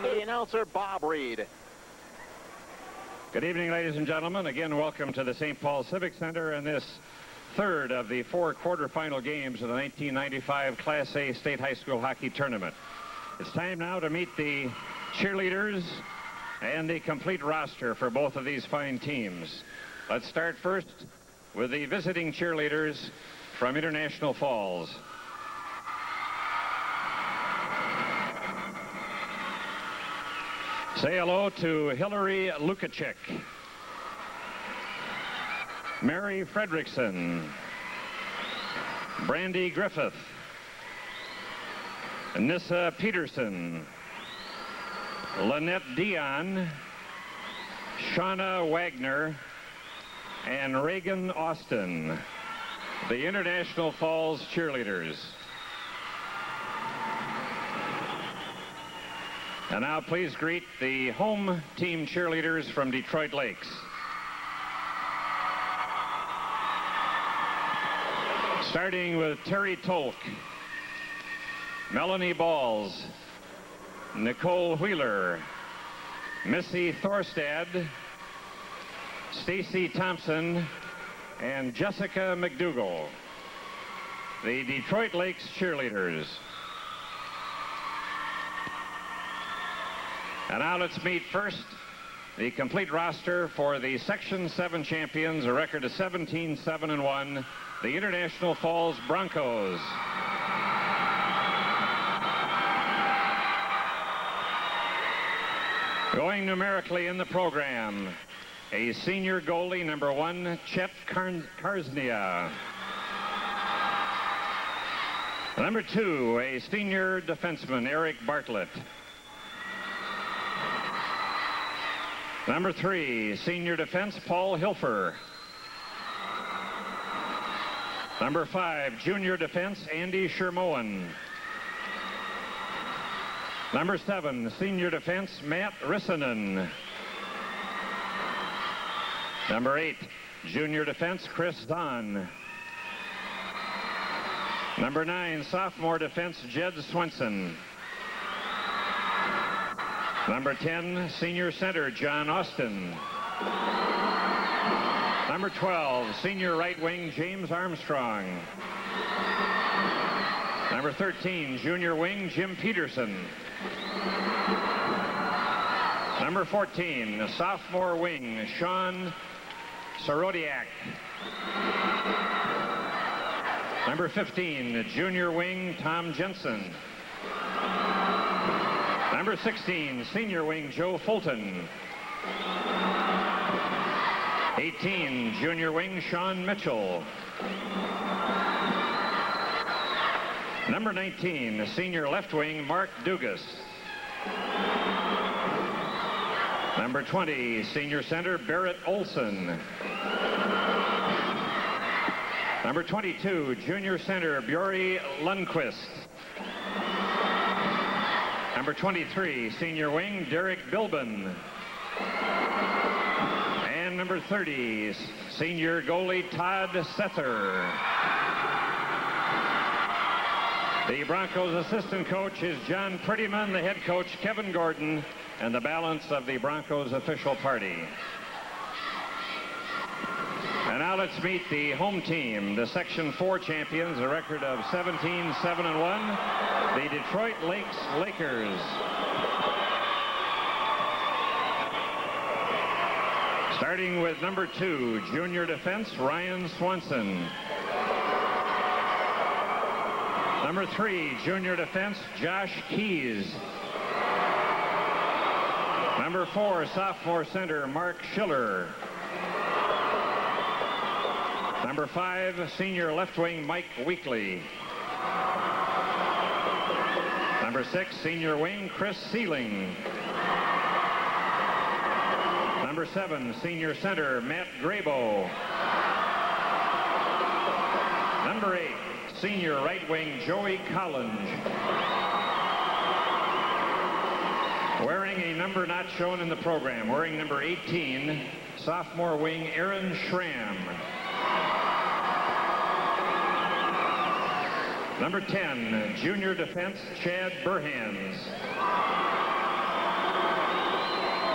along the announcer, Bob Reed. Good evening, ladies and gentlemen. Again, welcome to the St. Paul Civic Center and this third of the 4 quarterfinal games of the 1995 Class A State High School Hockey Tournament. It's time now to meet the cheerleaders and the complete roster for both of these fine teams. Let's start first with the visiting cheerleaders from International Falls. Say hello to Hillary Lukacek, Mary Fredrickson, Brandy Griffith, Nissa Peterson, Lynette Dion, Shauna Wagner, and Reagan Austin, the International Falls cheerleaders. And now please greet the home team cheerleaders from Detroit Lakes. Starting with Terry Tolk, Melanie Balls, Nicole Wheeler, Missy Thorstad, Stacy Thompson, and Jessica McDougall, the Detroit Lakes cheerleaders. And now let's meet first the complete roster for the Section 7 champions, a record of 17-7-1, the International Falls Broncos. Going numerically in the program, a senior goalie, number 1, Chet Karznia. Number 2, a senior defenseman, Eric Bartlett. Number 3, senior defense, Paul Hilfer. Number 5, junior defense, Andy Shermoen. Number 7, senior defense, Matt Rissanen. Number 8, junior defense, Chris Zahn. Number 9, sophomore defense, Jed Swenson. Number 10, senior center, John Austin. Number 12, senior right wing, James Armstrong. Number 13, junior wing, Jim Peterson. Number 14, sophomore wing, Sean Sorodiak. Number 15, junior wing, Tom Jensen. Number 16, senior wing, Joe Fulton. 18, junior wing, Sean Mitchell. Number 19, senior left wing, Mark Dugas. Number 20, senior center, Barrett Olson. Number 22, junior center, Bjorn Lundqvist. Number 23, senior wing, Derek Bilbin. And number 30, senior goalie, Todd Sether. The Broncos assistant coach is John Prettyman, the head coach, Kevin Gordon, and the balance of the Broncos official party. And now let's meet the home team, the Section 4 champions, a record of 17-7-1, the Detroit Lakes Lakers. Starting with number 2, junior defense, Ryan Swanson. Number 3, junior defense, Josh Keys. Number 4, sophomore center, Mark Schiller. Number 5, senior left wing, Mike Weekly. Number 6, senior wing, Chris Sealing. Number 7, senior center, Matt Grabo. Number 8, senior right wing, Joey Collins. Wearing a number not shown in the program, wearing number 18, sophomore wing, Aaron Schramm. Number 10, junior defense, Chad Burhans.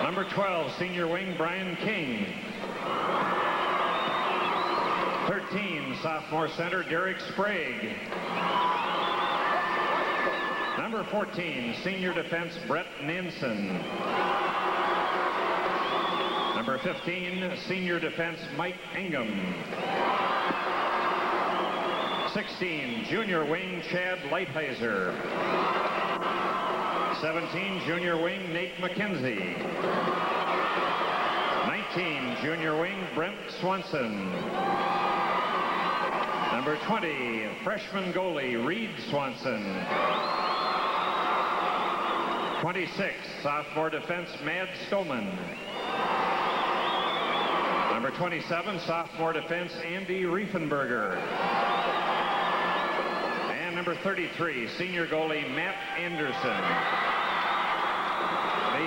Number 12, senior wing Brian King. 13, sophomore center Derek Sprague. Number 14, senior defense Brett Nansen. Number 15, senior defense Mike Ingham. 16, junior wing Chad Lighthizer. 17, junior wing Nate McKenzie. 19, junior wing Brent Swanson. Number 20, freshman goalie Reed Swanson. 26, sophomore defense Mad Stoneman. Number 27, sophomore defense Andy Riefenberger. And number 33, senior goalie Matt Anderson. The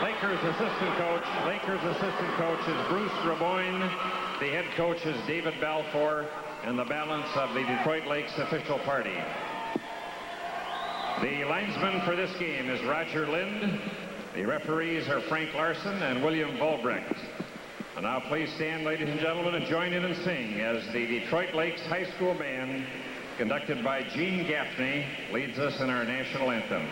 Lakers assistant coach is Bruce Raboyne. The head coach is David Balfour, and the balance of the Detroit Lakes official party. The linesman for this game is Roger Lind. The referees are Frank Larson and William Volbrecht. And now please stand, ladies and gentlemen, and join in and sing as the Detroit Lakes High School Band, conducted by Gene Gaffney, leads us in our national anthem.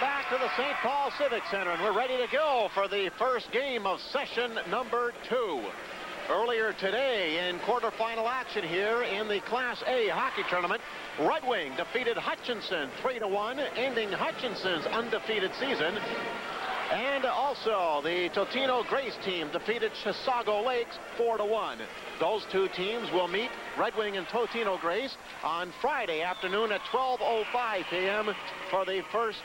Back to the St. Paul Civic Center, and we're ready to go for the first game of session number 2. Earlier today in quarterfinal action here in the Class A hockey tournament, Red Wing defeated Hutchinson 3-1, ending Hutchinson's undefeated season. And also the Totino Grace team defeated Chisago Lakes 4-1. Those two teams will meet, Red Wing and Totino Grace, on Friday afternoon at 12:05 p.m. for the first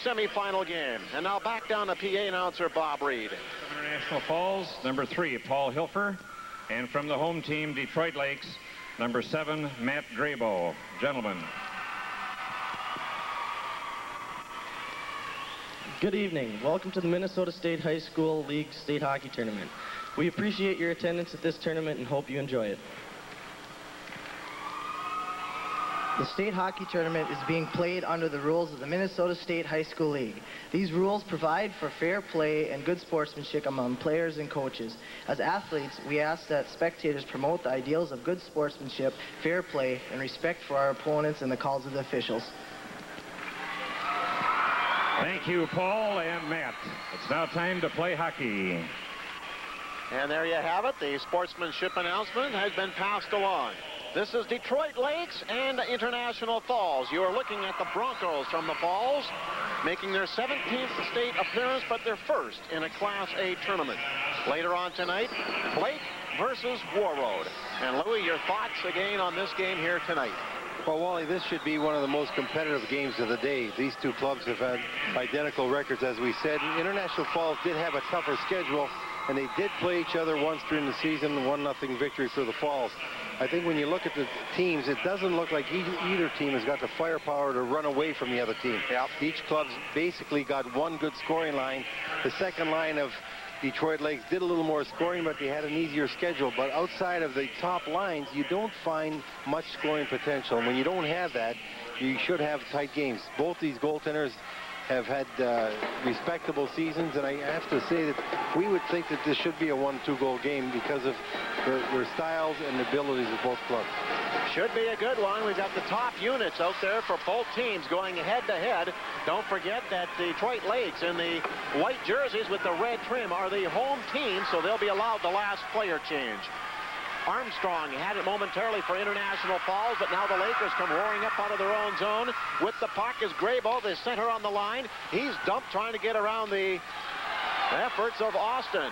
semifinal game. And now back down to PA announcer Bob Reed. International Falls, number 3, Paul Hilfer. And from the home team, Detroit Lakes, number 7, Matt Grabo. Gentlemen. Good evening. Welcome to the Minnesota State High School League State Hockey Tournament. We appreciate your attendance at this tournament and hope you enjoy it. The state hockey tournament is being played under the rules of the Minnesota State High School League. These rules provide for fair play and good sportsmanship among players and coaches. As athletes, we ask that spectators promote the ideals of good sportsmanship, fair play, and respect for our opponents and the calls of the officials. Thank you, Paul and Matt. It's now time to play hockey. And there you have it. The sportsmanship announcement has been passed along. This is Detroit Lakes and International Falls. You are looking at the Broncos from the Falls, making their 17th state appearance, but their first in a Class A tournament. Later on tonight, Blake versus Warroad. And Louis, your thoughts again on this game here tonight? Well, Wally, this should be one of the most competitive games of the day. These two clubs have had identical records, as we said. International Falls did have a tougher schedule, and they did play each other once during the season, 1-0 victory for the Falls. I think when you look at the teams, it doesn't look like either team has got the firepower to run away from the other team. Yep. Each club's basically got one good scoring line. The second line of Detroit Lakes did a little more scoring, but they had an easier schedule. But outside of the top lines, you don't find much scoring potential. And when you don't have that, you should have tight games. Both these goaltenders have had respectable seasons, and I have to say that we would think that this should be a 1-2 goal game because of their styles and abilities of both clubs. Should be a good one. We've got the top units out there for both teams going head-to-head. Don't forget that Detroit Lakes in the white jerseys with the red trim are the home team, so they'll be allowed the last player change. Armstrong had it momentarily for International Falls, but now the Lakers come roaring up out of their own zone. With the puck is Graybo, the center on the line. He's dumped trying to get around the efforts of Austin.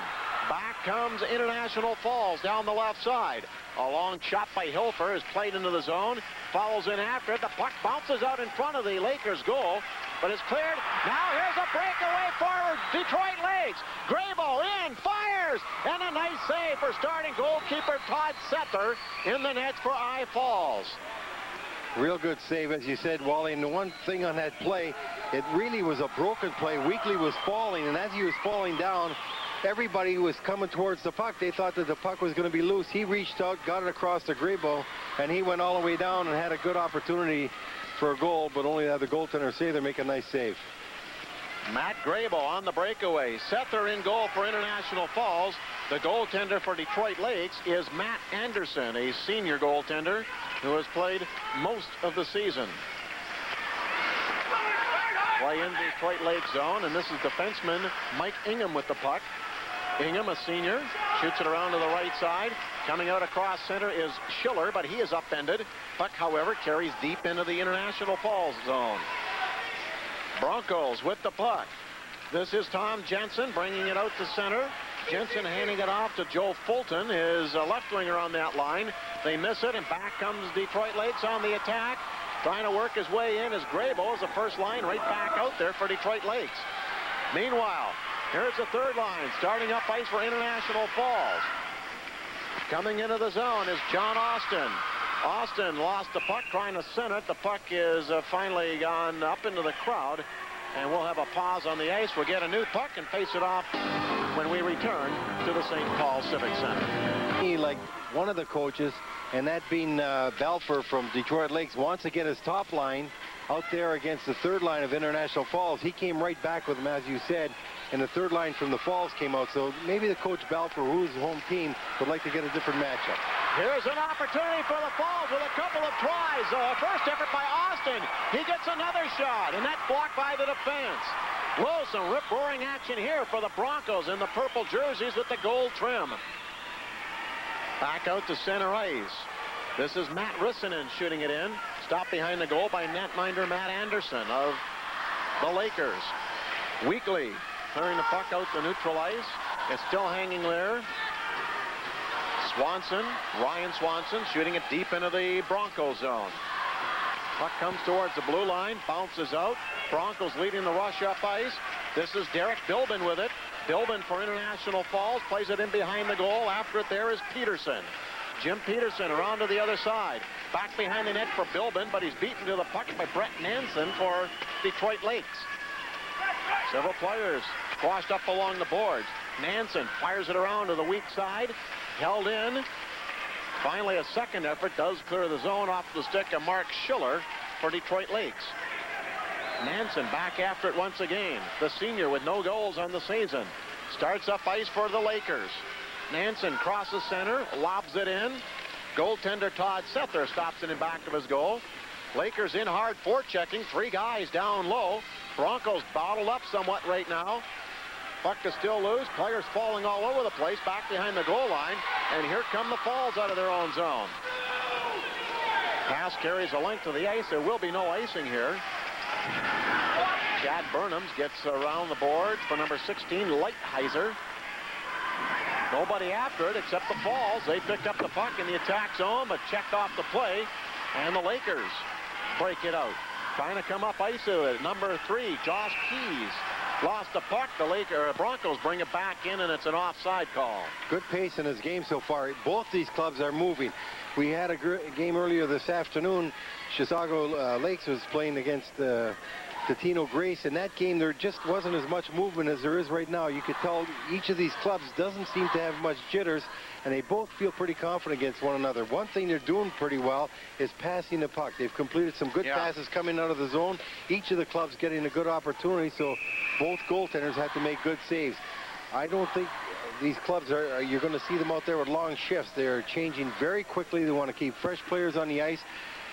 Back comes International Falls down the left side. A long shot by Hilfer is played into the zone. Follows in after it. The puck bounces out in front of the Lakers goal, but it's cleared. Now here's a breakaway forward. Detroit Lakes. Graybo in, fires, and a nice save for starting goalkeeper Todd Sether in the net for I Falls. Real good save, as you said, Wally. And the one thing on that play, it really was a broken play. Weekly was falling, and as he was falling down, everybody was coming towards the puck. They thought that the puck was going to be loose. He reached out, got it across to Graybo, and he went all the way down and had a good opportunity for a goal, but only had the goaltender say they make a nice save. Matt Graybo on the breakaway. Sether in goal for International Falls. The goaltender for Detroit Lakes is Matt Anderson, a senior goaltender who has played most of the season. Play in Detroit Lakes zone, and this is defenseman Mike Ingham with the puck. Ingham, a senior, shoots it around to the right side. Coming out across center is Schiller, but he is upended. Puck, however, carries deep into the International Falls zone. Broncos with the puck. This is Tom Jensen bringing it out to center. Jensen handing it off to Joe Fulton, his left winger on that line. They miss it, and back comes Detroit Lakes on the attack. Trying to work his way in as Graybo is the first line right back out there for Detroit Lakes. Meanwhile, here's the third line starting up ice for International Falls. Coming into the zone is John Austin. Austin lost the puck trying to send it. The puck is finally gone up into the crowd, and we'll have a pause on the ice. We'll get a new puck and face it off when we return to the St. Paul Civic Center. He, like one of the coaches, and that being Balfour from Detroit Lakes, wants to get his top line out there against the third line of International Falls. He came right back with him, as you said, and the third line from the Falls came out. So maybe the coach Balfour, who's the home team, would like to get a different matchup. Here's an opportunity for the Falls with a couple of tries. First effort by Austin. He gets another shot, and that's blocked by the defense. Whoa, some rip-roaring action here for the Broncos in the purple jerseys with the gold trim. Back out to center ice. This is Matt Rissanen shooting it in. Stopped behind the goal by netminder Matt Anderson of the Lakers. Weekly clearing the puck out to neutral ice. It's still hanging there. Swanson, Ryan Swanson, shooting it deep into the Broncos zone. Puck comes towards the blue line, bounces out. Broncos leading the rush up ice. This is Derek Bilbin with it. Bilbin for International Falls, plays it in behind the goal. After it there is Peterson. Jim Peterson around to the other side. Back behind the net for Bilbin, but he's beaten to the puck by Brett Nansen for Detroit Lakes. Several players squashed up along the boards. Nansen fires it around to the weak side. Held in. Finally, a second effort does clear the zone off the stick of Mark Schiller for Detroit Lakes. Nansen back after it once again. The senior with no goals on the season. Starts up ice for the Lakers. Nansen crosses center, lobs it in. Goaltender Todd Sether stops it in back of his goal. Lakers in hard forechecking. 3 guys down low. Broncos bottled up somewhat right now. Puck is still loose. Players falling all over the place back behind the goal line. And here come the Falls out of their own zone. Pass carries a length of the ice. There will be no icing here. Chad Burnhams gets around the board for number 16, Lighthizer. Nobody after it except the Falls. They picked up the puck in the attack zone, but checked off the play. And the Lakers break it out. Trying to come up ice with it. Number 3, Josh Keys. Lost the puck. The Broncos bring it back in, and it's an offside call. Good pace in this game so far. Both these clubs are moving. We had a game earlier this afternoon. Chisago Lakes was playing against to Tino Grace. In that game, there just wasn't as much movement as there is right now. You could tell each of these clubs doesn't seem to have much jitters, and they both feel pretty confident against one another. One thing they're doing pretty well is passing the puck. They've completed some good passes coming out of the zone. Each of the clubs getting a good opportunity, so both goaltenders have to make good saves. I don't think these clubs you're going to see them out there with long shifts. They're changing very quickly. They want to keep fresh players on the ice.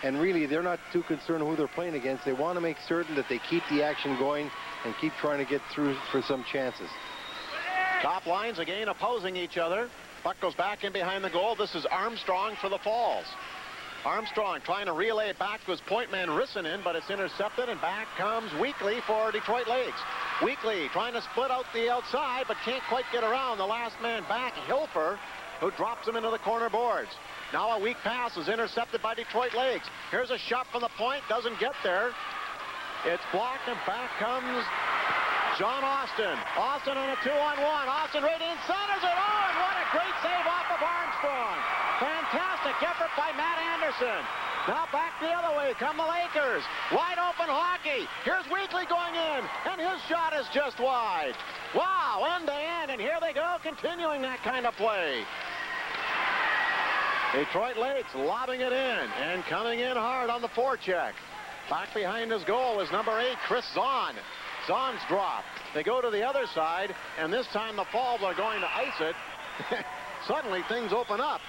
And really, they're not too concerned who they're playing against. They want to make certain that they keep the action going and keep trying to get through for some chances. Top lines again opposing each other. Puck goes back in behind the goal. This is Armstrong for the Falls. Armstrong trying to relay it back to his point man Rissanen, but it's intercepted, and back comes Weekly for Detroit Lakes. Weekly trying to split out the outside, but can't quite get around the last man back, Hilfer, who drops him into the corner boards. Now a weak pass is intercepted by Detroit Lakes. Here's a shot from the point, doesn't get there. It's blocked, and back comes John Austin. Austin on a 2-on-1. Austin right in, centers it. Oh, and what a great save off of Armstrong. Fantastic effort by Matt Anderson. Now back the other way come the Lakers. Wide open hockey. Here's Weekly going in, and his shot is just wide. Wow, end to end, and here they go, continuing that kind of play. Detroit Lakes lobbing it in and coming in hard on the forecheck. Back behind his goal is number 8, Chris Zahn. Zahn's dropped. They go to the other side, and this time the Falls are going to ice it. Suddenly things open up.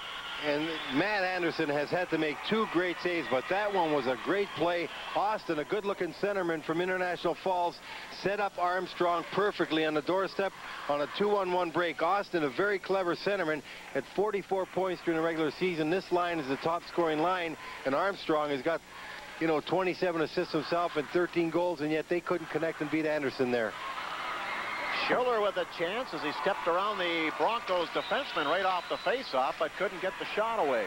And Matt Anderson has had to make 2 great saves, but that one was a great play. Austin, a good-looking centerman from International Falls, set up Armstrong perfectly on the doorstep on a 2-on-1 break. Austin, a very clever centerman, at 44 points during the regular season. This line is the top-scoring line, and Armstrong has got, 27 assists himself and 13 goals, and yet they couldn't connect and beat Anderson there. Schiller with a chance as he stepped around the Broncos defenseman right off the faceoff, but couldn't get the shot away.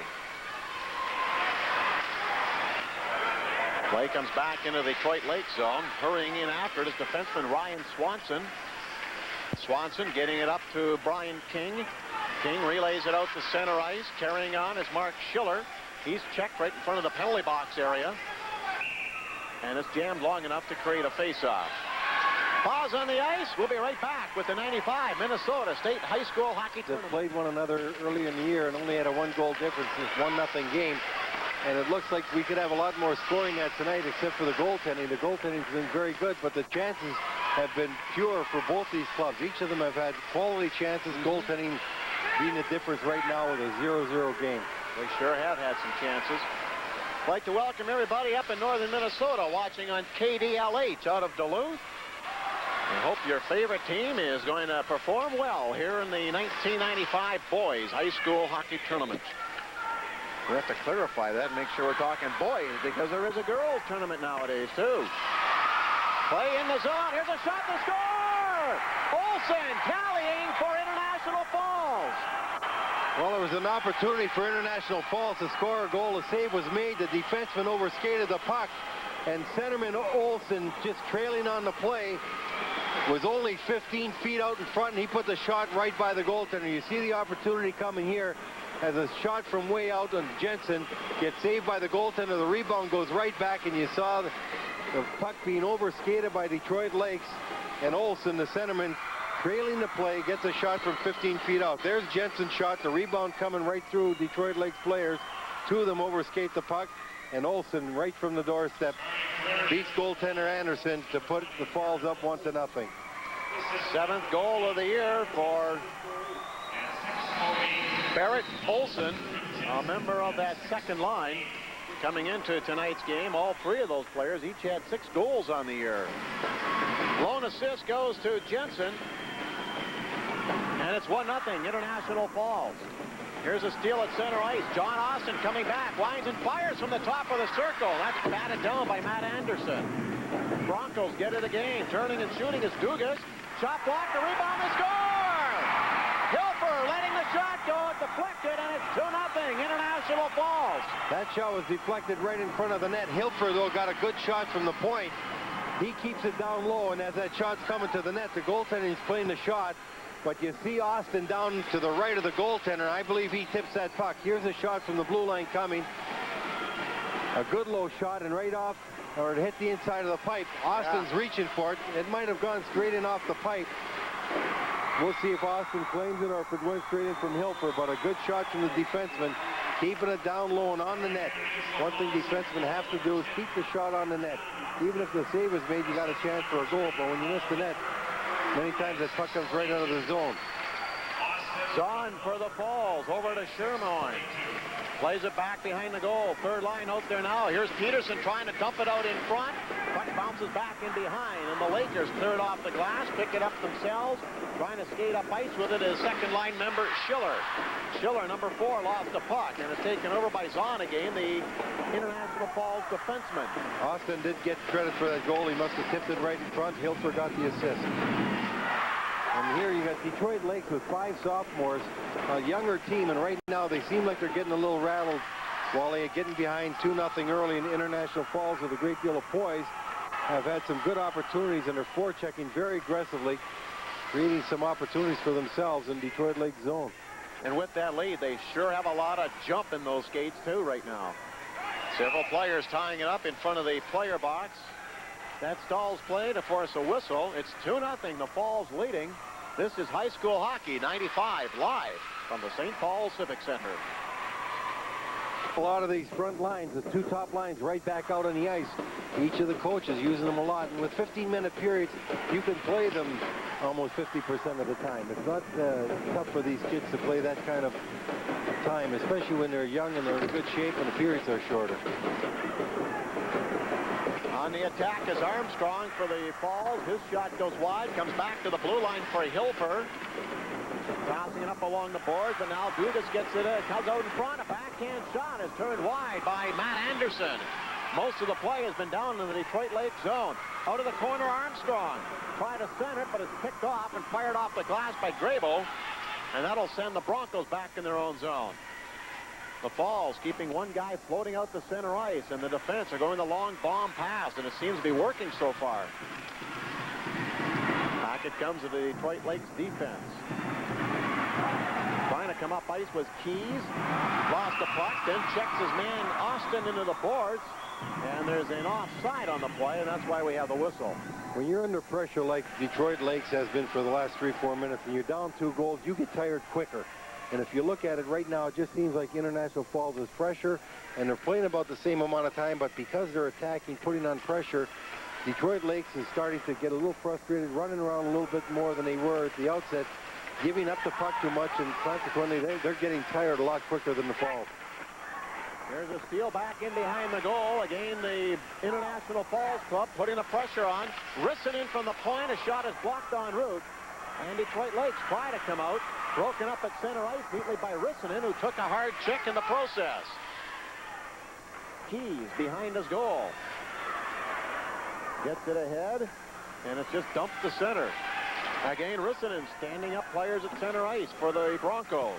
Play comes back into the Detroit Lake zone. Hurrying in after it is defenseman Ryan Swanson. Swanson getting it up to Brian King. King relays it out to center ice. Carrying on is Mark Schiller. He's checked right in front of the penalty box area. And it's jammed long enough to create a faceoff. Pause on the ice. We'll be right back with the 95 Minnesota State High School Hockey Tournament. They played one another early in the year and only had a 1-goal difference. This 1-0 game. And it looks like we could have a lot more scoring at tonight except for the goaltending. The goaltending's been very good, but the chances have been pure for both these clubs. Each of them have had quality chances. Goaltending being the difference right now with a 0-0 game. They sure have had some chances. I'd like to welcome everybody up in northern Minnesota watching on KDLH out of Duluth. I hope your favorite team is going to perform well here in the 1995 Boys High School Hockey Tournament. We have to clarify that and make sure we're talking boys because there is a girls tournament nowadays too. Play in the zone. Here's a shot to score. Olsen tallying for International Falls. Well, there was an opportunity for International Falls to score a goal. A save was made. The defenseman overskated the puck. And centerman Olsen, just trailing on the play, was only 15 feet out in front, and he put the shot right by the goaltender. You see the opportunity coming here as a shot from way out on Jensen gets saved by the goaltender. The rebound goes right back, and you saw the puck being overskated by Detroit Lakes. And Olsen, the centerman, trailing the play, gets a shot from 15 feet out. There's Jensen's shot. The rebound coming right through Detroit Lakes players. 2 of them overskate the puck. And Olsen, right from the doorstep, beats goaltender Anderson to put the Falls up 1-0. 7th goal of the year for Barrett Olsen, a member of that second line. Coming into tonight's game, all 3 of those players each had 6 goals on the year. Lone assist goes to Jensen. And it's 1-0 International Falls. Here's a steal at center ice. John Austin coming back. Winds and fires from the top of the circle. That's batted down by Matt Anderson. Broncos get it again. Turning and shooting is Dugas. Shot blocked. The rebound is score! Hilfer letting the shot go. It's deflected, and it's 2-0 International Falls. That shot was deflected right in front of the net. Hilfer, though, got a good shot from the point. He keeps it down low, and as that shot's coming to the net, the goaltender is playing the shot. But you see Austin down to the right of the goaltender. I believe he tips that puck. Here's a shot from the blue line coming. A good low shot, and right off or it hit the inside of the pipe. Austin's reaching for it. It might have gone straight in off the pipe. We'll see if Austin claims it or if it went straight in from Hilfer, but a good shot from the defenseman, keeping it down low and on the net. One thing defensemen have to do is keep the shot on the net. Even if the save is made, you got a chance for a goal, but when you miss the net, many times that puck comes right out of the zone. Son for the Falls, over to Sherman. Plays it back behind the goal. Third line out there now. Here's Peterson trying to dump it out in front. Puck bounces back in behind, and the Lakers clear it off the glass, pick it up themselves. Trying to skate up ice with it is second line member Schiller. Schiller, number 4, lost the puck, and it's taken over by Zahn again, the International Falls defenseman. Austin did get credit for that goal. He must have tipped it right in front. Hilfer got the assist. And here you got Detroit Lakes with 5 sophomores, a younger team, and right now they seem like they're getting a little rattled while they're getting behind 2-0 early in International Falls with a great deal of poise. Have had some good opportunities and are forechecking very aggressively, creating some opportunities for themselves in Detroit Lakes zone. And with that lead, they sure have a lot of jump in those skates too right now. Several players tying it up in front of the player box. That stalls play to force a whistle. It's 2-0, the Falls leading. This is high school hockey 95 live from the St. Paul Civic Center. A lot of these front lines, the 2 top lines, right back out on the ice. Each of the coaches using them a lot. And with 15-minute periods, you can play them almost 50% of the time. It's not tough for these kids to play that kind of time, especially when they're young and they're in good shape and the periods are shorter. On the attack is Armstrong for the Falls. His shot goes wide, comes back to the blue line for Hilfer. Bouncing it up along the boards, but now Dugas gets it, comes out in front. A backhand shot is turned wide by Matt Anderson. Most of the play has been down in the Detroit Lake zone. Out of the corner, Armstrong. Tried to center it, but it's picked off and fired off the glass by Grable. And that'll send the Broncos back in their own zone. The Falls keeping one guy floating out the center ice, and the defense are going the long bomb pass, and it seems to be working so far. Back it comes to the Detroit Lakes defense. Trying to come up ice was Keys. Lost the puck, then checks his man Austin into the boards, and there's an offside on the play, and that's why we have the whistle. When you're under pressure like Detroit Lakes has been for the last 3-4 minutes, and you're down 2 goals, you get tired quicker. And if you look at it right now, it just seems like International Falls is fresher, and they're playing about the same amount of time, but because they're attacking, putting on pressure, Detroit Lakes is starting to get a little frustrated, running around a little bit more than they were at the outset, giving up the puck too much, and consequently, they're getting tired a lot quicker than the Falls. There's a steal back in behind the goal. Again, the International Falls Club putting the pressure on. Rissanen from the point. A shot is blocked en route. And Detroit Lakes try to come out. Broken up at center ice neatly by Rissanen, who took a hard check in the process. Keys behind his goal. Gets it ahead, and it's just dumped to center. Again, Rissanen standing up players at center ice for the Broncos.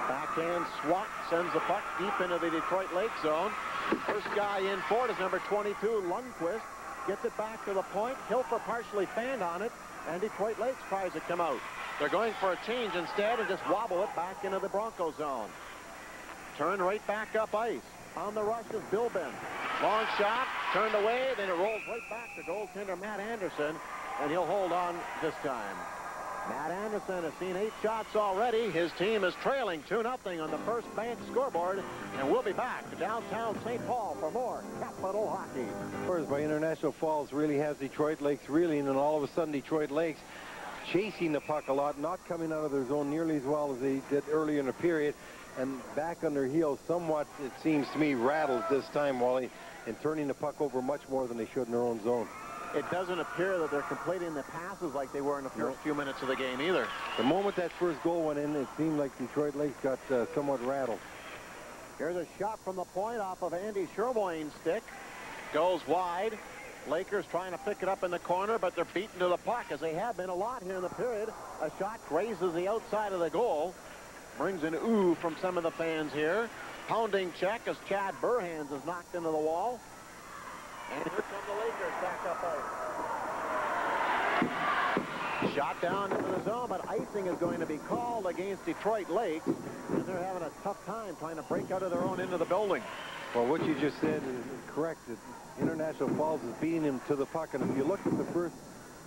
Backhand swat sends the puck deep into the Detroit Lake zone. First guy in for it is number 22, Lundqvist. Gets it back to the point. Hilfer partially fanned on it, and Detroit Lakes tries to come out. They're going for a change instead and just wobble it back into the Bronco zone. Turn right back up ice. On the rush is Bilben. Long shot, turned away, then it rolls right back to goaltender Matt Anderson, and he'll hold on this time. Matt Anderson has seen 8 shots already. His team is trailing 2-0 on the First Bank scoreboard, and we'll be back to downtown St. Paul for more Capital Hockey. Scores by International Falls really has Detroit Lakes reeling, and all of a sudden Detroit Lakes chasing the puck a lot, not coming out of their zone nearly as well as they did earlier in the period, and back on their heels somewhat, it seems to me, rattled this time, Wally, and turning the puck over much more than they should in their own zone. It doesn't appear that they're completing the passes like they were in the first few minutes of the game either. The moment that first goal went in, it seemed like Detroit Lakes got somewhat rattled. Here's a shot from the point off of Andy Sherboyne's stick. Goes wide. Lakers trying to pick it up in the corner, but they're beaten to the puck, as they have been a lot here in the period. A shot grazes the outside of the goal. Brings an ooh from some of the fans here. Pounding check as Chad Burhans is knocked into the wall. And here come the Lakers back up ice. Shot down into the zone, but icing is going to be called against Detroit Lakes, and they're having a tough time trying to break out of their own end of the building. Well, what you just said is correct. International Falls is beating him to the puck. And if you look at the first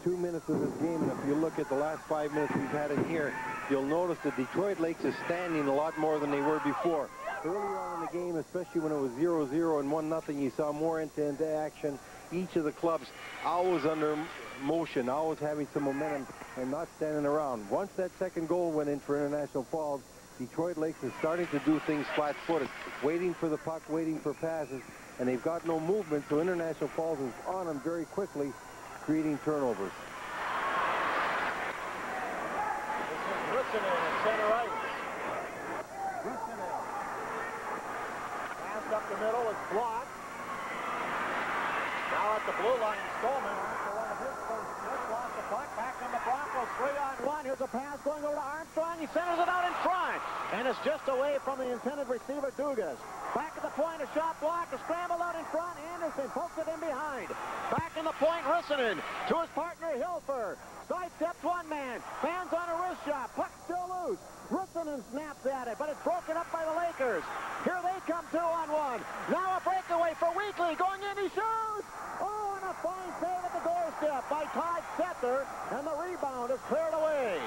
2 minutes of this game, and if you look at the last 5 minutes we've had in here, you'll notice that Detroit Lakes is standing a lot more than they were before. Earlier on in the game, especially when it was 0-0 and 1-0, you saw more end-to-end action. Each of the clubs always under motion, always having some momentum and not standing around. Once that second goal went in for International Falls, Detroit Lakes is starting to do things flat-footed, waiting for the puck, waiting for passes, and they've got no movement, so International Falls is on them very quickly, creating turnovers. This is Rissanen at center ice. Rissanen. Pass up the middle, it's blocked. Now at the blue line, Stolman after one of his first hits, lost the puck, back on the Broncos, 3-on-1. Here's a pass going over to Armstrong. He centers it out in front, and it's just away from the intended receiver, Dugas. Back at the point, a shot block, a scramble out in front. Anderson pokes it in behind. Back in the point, Rissanen to his partner, Hilfer. Sidesteps one man, fans on a wrist shot, puck still loose. Rissanen snaps at it, but it's broken up by the Lakers. Here they come 2-on-1. Now a breakaway for Weekly, going in, he shoots! Oh, and a fine save at the doorstep by Todd Setzer, and the rebound is cleared away.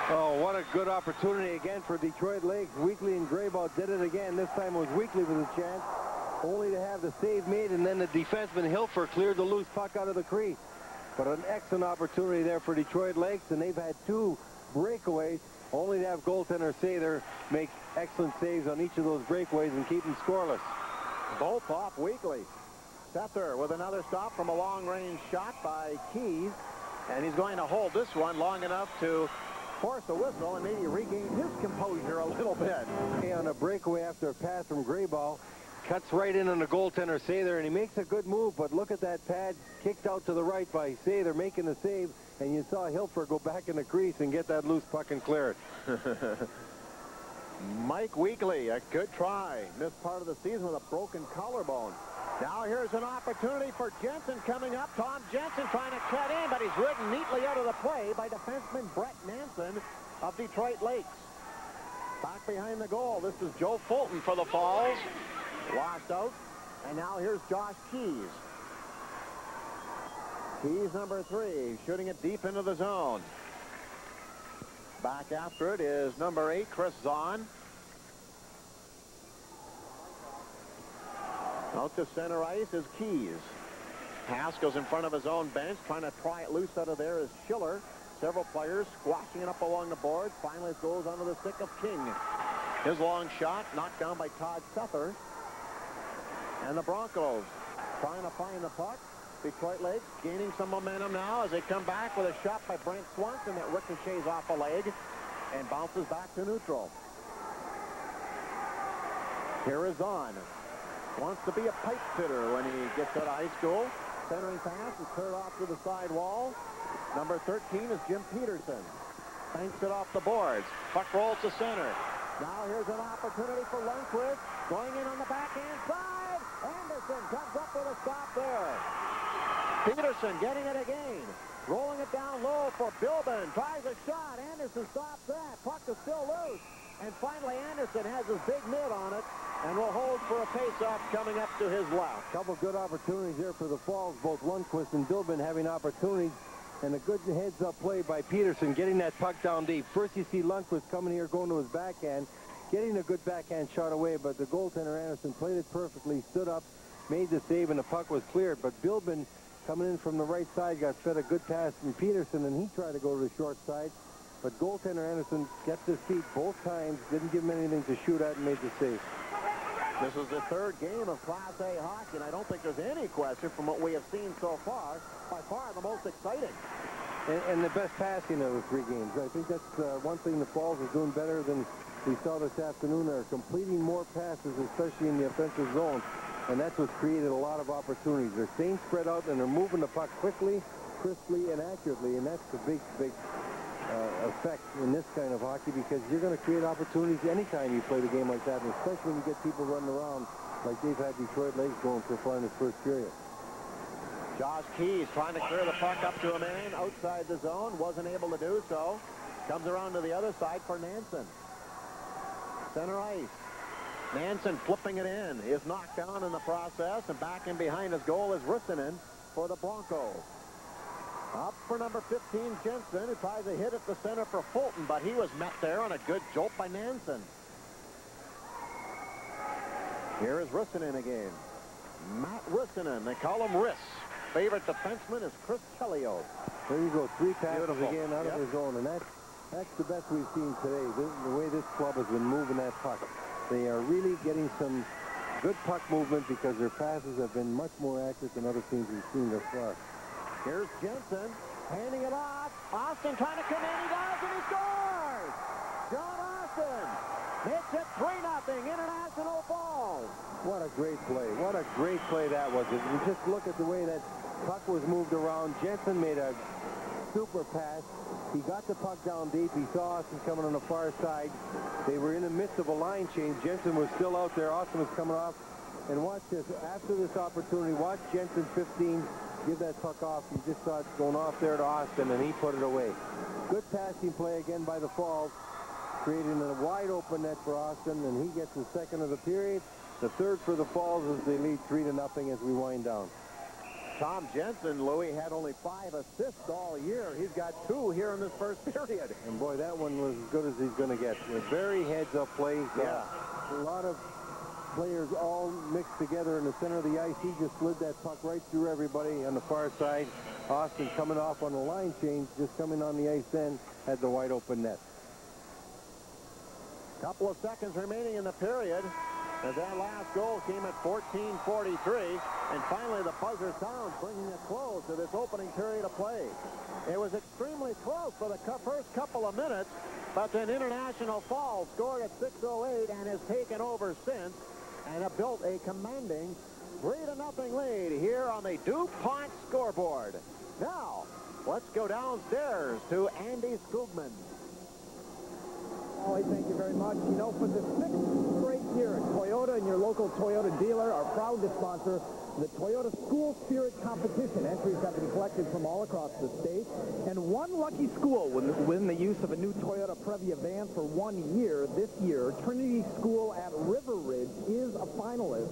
Oh, what a good opportunity again for Detroit Lakes. Weekly and Grayball did it again. This time it was Weekly with a chance, only to have the save made, and then the defenseman Hilfer cleared the loose puck out of the crease. But an excellent opportunity there for Detroit Lakes, and they've had 2 breakaways, only to have goaltender Sather make excellent saves on each of those breakaways and keep them scoreless. Both off Weekly. Setzer with another stop from a long-range shot by Keys, and he's going to hold this one long enough to force a whistle and maybe regain his composure a little bit. On a breakaway after a pass from Grayball, cuts right in on the goaltender Sather, and he makes a good move, but look at that pad kicked out to the right by Sather, making the save, and you saw Hilfer go back in the crease and get that loose puck and clear it. Mike Weekly, a good try. Missed part of the season with a broken collarbone. Now here's an opportunity for Jensen coming up. Tom Jensen trying to cut in, but he's ridden neatly out of the play by defenseman Brett Nansen of Detroit Lakes. Back behind the goal, this is Joe Fulton for the Falls. Lost out. And now here's Josh Keys. Keys number 3, shooting it deep into the zone. Back after it is number 8, Chris Zahn. Out to center ice is Keys. Pass goes in front of his own bench. Trying to pry it loose out of there is Schiller. Several players squashing it up along the boards. Finally it goes onto the stick of King. His long shot knocked down by Todd Sether. And the Broncos trying to find the puck. Detroit Lakes gaining some momentum now as they come back with a shot by Brent Swanson that ricochets off a leg and bounces back to neutral. Here is on. Wants to be a pipe fitter when he gets out of high school. Centering pass is cleared off to the side wall. Number 13 is Jim Peterson. Banks it off the boards. Puck rolls to center. Now here's an opportunity for Lundqvist. Going in on the backhand side. Anderson comes up with a stop there. Peterson getting it again. Rolling it down low for Bilbin. Tries a shot. Anderson stops that. Puck is still loose. And finally Anderson has his big mitt on it and will hold for a face-off coming up to his left. Couple good opportunities here for the Falls. Both Lundqvist and Bilbin having opportunities. And a good heads-up play by Peterson getting that puck down deep. First you see Lundqvist coming here going to his backhand. Getting a good backhand shot away, but the goaltender Anderson played it perfectly, stood up, made the save, and the puck was cleared. But Bilbin coming in from the right side got fed a good pass from Peterson, and he tried to go to the short side. But goaltender Anderson kept his feet both times, didn't give him anything to shoot at, and made the save. This is the 3rd game of Class A hockey, and I don't think there's any question from what we have seen so far, by far the most exciting. And the best passing of the 3 games. I think that's one thing the Falls is doing better than we saw this afternoon. They're completing more passes, especially in the offensive zone, and that's what's created a lot of opportunities. They're staying spread out, and they're moving the puck quickly, crisply, and accurately, and that's the big effect in this kind of hockey, because you're going to create opportunities anytime you play the game like that, and especially when you get people running around like they've had Detroit Lakes going so far in this first period. Josh Keys trying to clear the puck up to a man outside the zone. Wasn't able to do so. Comes around to the other side for Nansen. Center ice. Nansen flipping it in. Is knocked down in the process, and back in behind his goal is Ristinen for the Broncos. Up for number 15, Jensen, who tries a hit at the center for Fulton, but he was met there on a good jolt by Nansen. Here is Ristinen again. Matt Ristinen, they call him Riss. Favorite defenseman is Chris Chelios. There you go, 3 passes Beautiful. again out of their zone, and that's the best we've seen today. The way this club has been moving that puck. They are really getting some good puck movement because their passes have been much more accurate than other teams we've seen thus far. Here's Jensen, handing it off. Austin trying to come in, he does, and he scores! John Austin makes it 3-0, International Falls. What a great play. What a great play that was. If you just look at the way that puck was moved around, Jensen made a super pass. He got the puck down deep. He saw Austin coming on the far side. They were in the midst of a line change. Jensen was still out there. Austin was coming off. And watch this. After this opportunity, watch Jensen 15 give that puck off. You just saw it going off there to Austin, and he put it away. Good passing play again by the Falls, creating a wide open net for Austin, and he gets the second of the period. The third for the Falls as they lead 3-0 as we wind down. Tom Jensen, Louis, had only 5 assists all year. He's got 2 here in this first period. And boy, that one was as good as he's going to get. A very heads-up plays. Yeah. A lot of players all mixed together in the center of the ice. He just slid that puck right through everybody on the far side. Austin coming off on the line change, just coming on the ice then, had the wide open net. Couple of seconds remaining in the period. As that last goal came at 14:43, and finally the buzzer sounds, bringing it close to this opening period of play. It was extremely close for the first couple of minutes, but then International Falls scored at 6:08 and has taken over since, and have built a commanding 3-0 lead here on the DuPont scoreboard. Now, let's go downstairs to Andy Skugman. Ollie, thank you very much. You know, for the 6th straight year, Toyota and your local Toyota dealer are proud to sponsor the Toyota School Spirit Competition. Entries have been collected from all across the state, and one lucky school will win the use of a new Toyota Previa van for 1 year. This year, Trinity School at River Ridge is a finalist.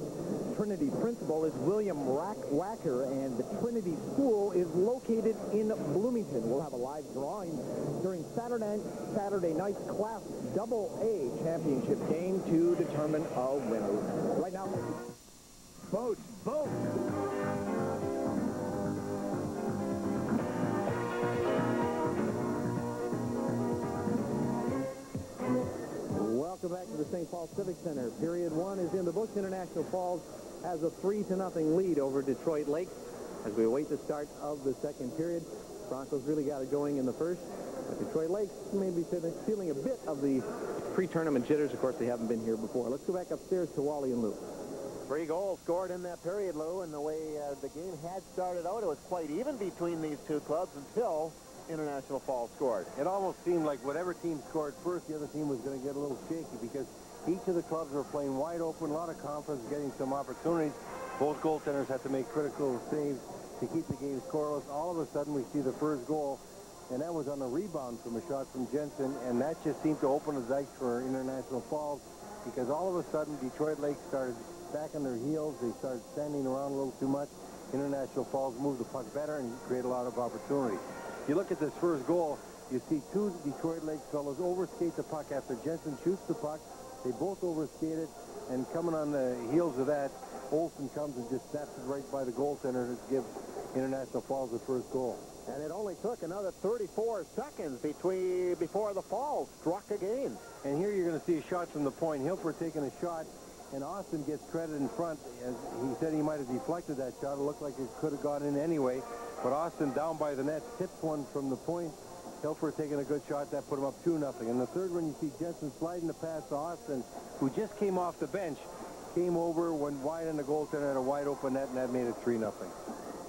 Trinity principal is William Wacker, and the Trinity School is located in Bloomington. We'll have a live drawing during Saturday night's Class AA championship game to determine a winner. Right now, vote, vote! Welcome back to the St. Paul Civic Center. Period 1 is in the books. International Falls has a 3-0 lead over Detroit Lakes. As we await the start of the second period, Broncos really got it going in the first. Detroit Lakes may be feeling a bit of the pre-tournament jitters. Of course, they haven't been here before. Let's go back upstairs to Wally and Lou. 3 goals scored in that period, Lou, and the way the game had started out, it was quite even between these two clubs until International Falls scored. It almost seemed like whatever team scored first, the other team was going to get a little shaky because each of the clubs were playing wide open, a lot of confidence, getting some opportunities. Both goaltenders had to make critical saves to keep the game scoreless. All of a sudden, we see the first goal, and that was on a rebound from a shot from Jensen, and that just seemed to open the dikes for International Falls because all of a sudden, Detroit Lakes started back on their heels. They started standing around a little too much. International Falls moved the puck better and created a lot of opportunity. If you look at this first goal, you see 2 Detroit Lakes fellows overskate the puck after Jensen shoots the puck. They both overskated, and coming on the heels of that, Olsen comes and just snaps it right by the goaltender to give International Falls the first goal. And it only took another 34 seconds before the Falls struck again. And here you're going to see a shot from the point. Hilford taking a shot, and Austin gets credit in front. As he said he might have deflected that shot. It looked like it could have gone in anyway. But Austin down by the net tipped one from the point. Hilford taking a good shot. That put him up 2-0. And the third one, you see Jensen sliding the pass to Austin, who just came off the bench. Came over, went wide on the goaltender, had a wide open net, and that made it 3-0.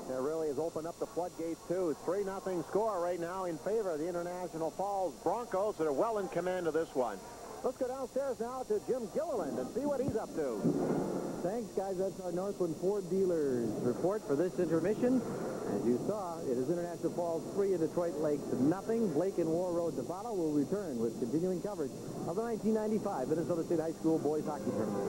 That really has opened up the floodgates, too. 3-0 score right now in favor of the International Falls Broncos that are well in command of this one. Let's go downstairs now to Jim Gilliland and see what he's up to. Thanks, guys. That's our Northland Ford Dealers report for this intermission. As you saw, it is International Falls 3 and Detroit Lakes nothing. Blake and War Road to follow. Will return with continuing coverage of the 1995 Minnesota State High School Boys Hockey Tournament.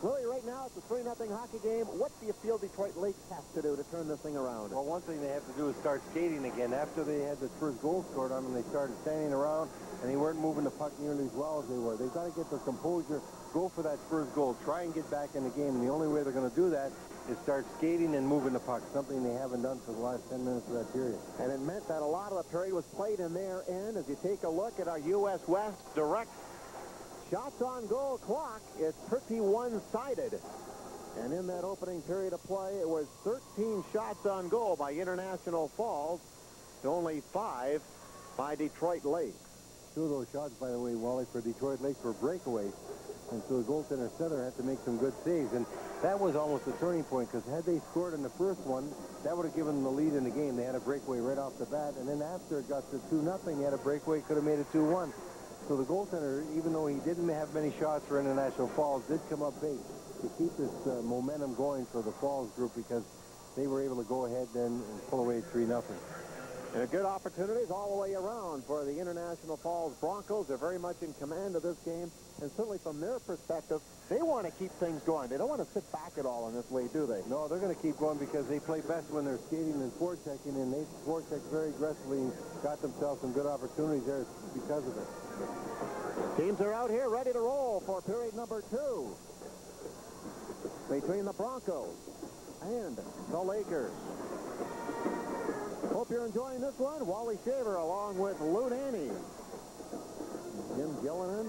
Willie, right now it's a 3-0 hockey game. What do you feel Detroit Lakes has to do to turn this thing around? Well, one thing they have to do is start skating again. After they had the first goal scored on them, they started standing around, and they weren't moving the puck nearly as well as they were. They've got to get their composure, go for that first goal, try and get back in the game. And the only way they're going to do that is start skating and moving the puck, something they haven't done for the last 10 minutes of that period. And it meant that a lot of the period was played in their end. As you take a look at our U.S. West direct shots on goal clock, it's pretty one-sided. And in that opening period of play, it was 13 shots on goal by International Falls to only 5 by Detroit Lakes. 2 of those shots, by the way, Wally, for Detroit Lakes were breakaways. And so the goaltender center had to make some good saves. And that was almost a turning point, because had they scored in the first one, that would have given them the lead in the game. They had a breakaway right off the bat. And then after it got to 2-0, he had a breakaway, could have made it 2-1. So the goaltender, even though he didn't have many shots for International Falls, did come up big to keep this momentum going for the Falls group, because they were able to go ahead then and pull away 3-0. And good opportunities all the way around for the International Falls Broncos. They're very much in command of this game. And certainly from their perspective, they want to keep things going. They don't want to sit back at all in this way, do they? No, they're going to keep going, because they play best when they're skating and forechecking, and they forechecked very aggressively and got themselves some good opportunities there because of it. Teams are out here ready to roll for period number 2 between the Broncos and the Lakers. Hope you're enjoying this one. Wally Shaver along with Lou Danny, Jim Gillinan,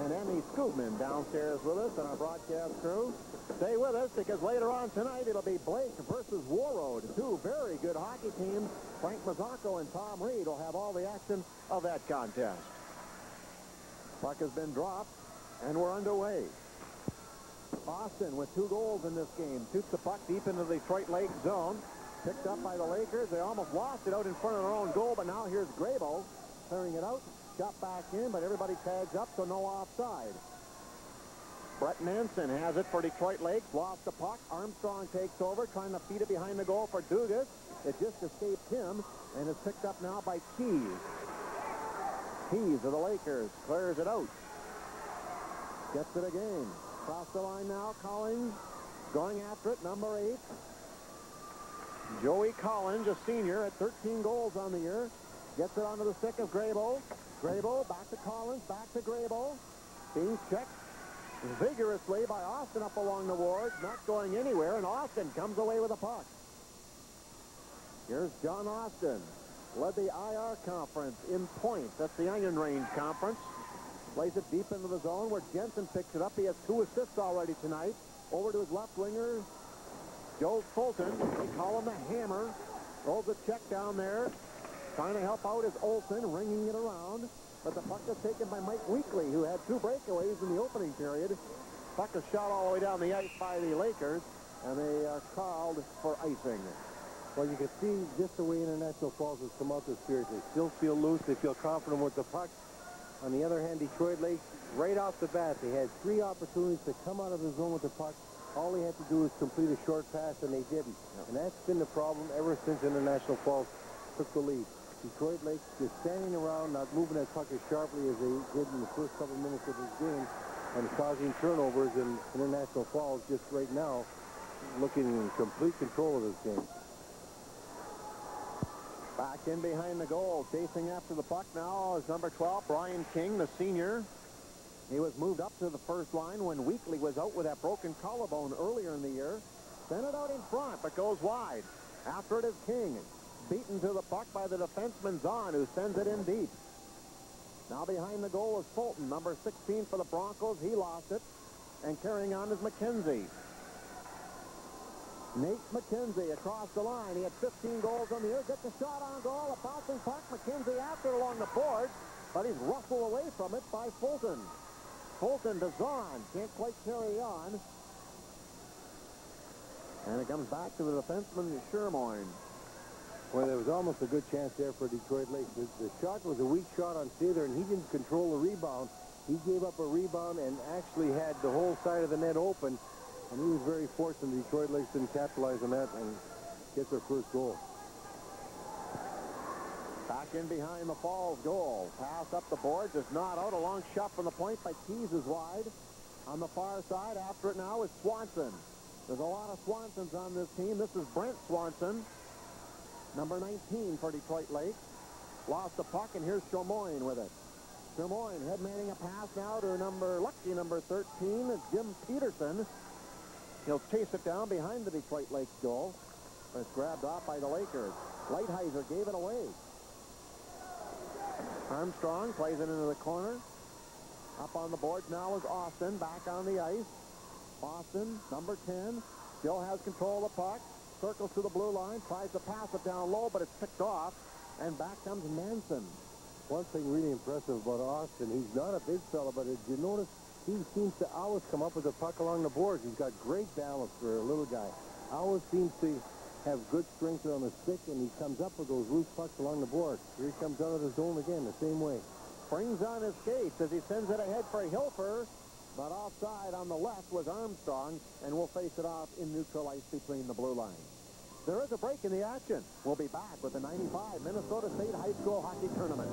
and Emmy Scoobman downstairs with us and our broadcast crew. Stay with us, because later on tonight it'll be Blake versus Warroad. 2 very good hockey teams. Frank Mazzocco and Tom Reed will have all the action of that contest. Puck has been dropped, and we're underway. Austin with 2 goals in this game. Shoots the puck deep into the Detroit Lakes zone. Picked up by the Lakers. They almost lost it out in front of their own goal, but now here's Grabo clearing it out. Shot back in, but everybody tags up, so no offside. Brett Nansen has it for Detroit Lakes. Lost the puck. Armstrong takes over, trying to feed it behind the goal for Dugas. It just escaped him, and is picked up now by Keys. Keys of the Lakers clears it out. Gets it again. Across the line now, Collins going after it, number 8. Joey Collins, a senior at 13 goals on the year. Gets it onto the stick of Grabo. Grabo back to Collins, back to Grabo. Being checked vigorously by Austin up along the boards, not going anywhere, and Austin comes away with a puck. Here's John Austin. Led the IR conference in points. That's the Iron Range Conference. Plays it deep into the zone where Jensen picks it up. He has 2 assists already tonight. Over to his left winger, Joe Fulton. They call him the Hammer. Throws a check down there. Trying to help out is Olsen, ringing it around. But the puck is taken by Mike Weekley, who had 2 breakaways in the opening period. Puck is shot all the way down the ice by the Lakers, and they are called for icing. Well, you can see just the way International Falls has come out this period. They still feel loose. They feel confident with the puck. On the other hand, Detroit Lakes, right off the bat, they had 3 opportunities to come out of the zone with the puck. All they had to do was complete a short pass, and they didn't. And that's been the problem ever since International Falls took the lead. Detroit Lakes just standing around, not moving that puck as sharply as they did in the first couple minutes of this game, and causing turnovers. In International Falls just right now looking in complete control of this game. Back in behind the goal, chasing after the puck now is number 12, Brian King, the senior. He was moved up to the first line when Weekley was out with that broken collarbone earlier in the year. Sent it out in front, but goes wide. After it is King. Beaten to the puck by the defenseman Zahn, who sends it in deep. Now behind the goal is Fulton, number 16 for the Broncos. He lost it. And carrying on is McKenzie. Nate McKenzie across the line. He had 15 goals on the year. Gets a shot on goal. A bouncing puck. McKenzie after it along the boards. But he's rustled away from it by Fulton. Fulton to Zahn. Can't quite carry on. And it comes back to the defenseman Shermoyne. Well, there was almost a good chance there for Detroit Lakes. The shot was a weak shot on Sather, and he didn't control the rebound. He gave up a rebound and actually had the whole side of the net open, and he was very fortunate. Detroit Lakes didn't capitalize on that and get their first goal. Back in behind the Falls goal. Pass up the boards is not out. A long shot from the point by Keys is wide. On the far side, after it now is Swanson. There's a lot of Swansons on this team. This is Brent Swanson, number 19 for Detroit Lakes. Lost the puck, and here's Chamoyne with it. Chamoyne head-manning a pass now to lucky number 13. It's Jim Peterson. He'll chase it down behind the Detroit Lakes goal. It's grabbed off by the Lakers. Lighthizer gave it away. Armstrong plays it into the corner. Up on the boards now is Austin, back on the ice. Austin, number 10, still has control of the puck. Circles to the blue line, tries to pass it down low, but it's picked off. And back comes Manson. One thing really impressive about Austin, he's not a big fella, but did you notice he seems to always come up with the puck along the boards. He's got great balance for a little guy. Always seems to have good strength on the stick, and he comes up with those loose pucks along the board. Here he comes out of the zone again, the same way. Springs on his skates as he sends it ahead for Hilfer, but offside on the left was Armstrong, and we'll face it off in neutral ice between the blue lines. There is a break in the action. We'll be back with the 95 Minnesota State High School Hockey Tournament.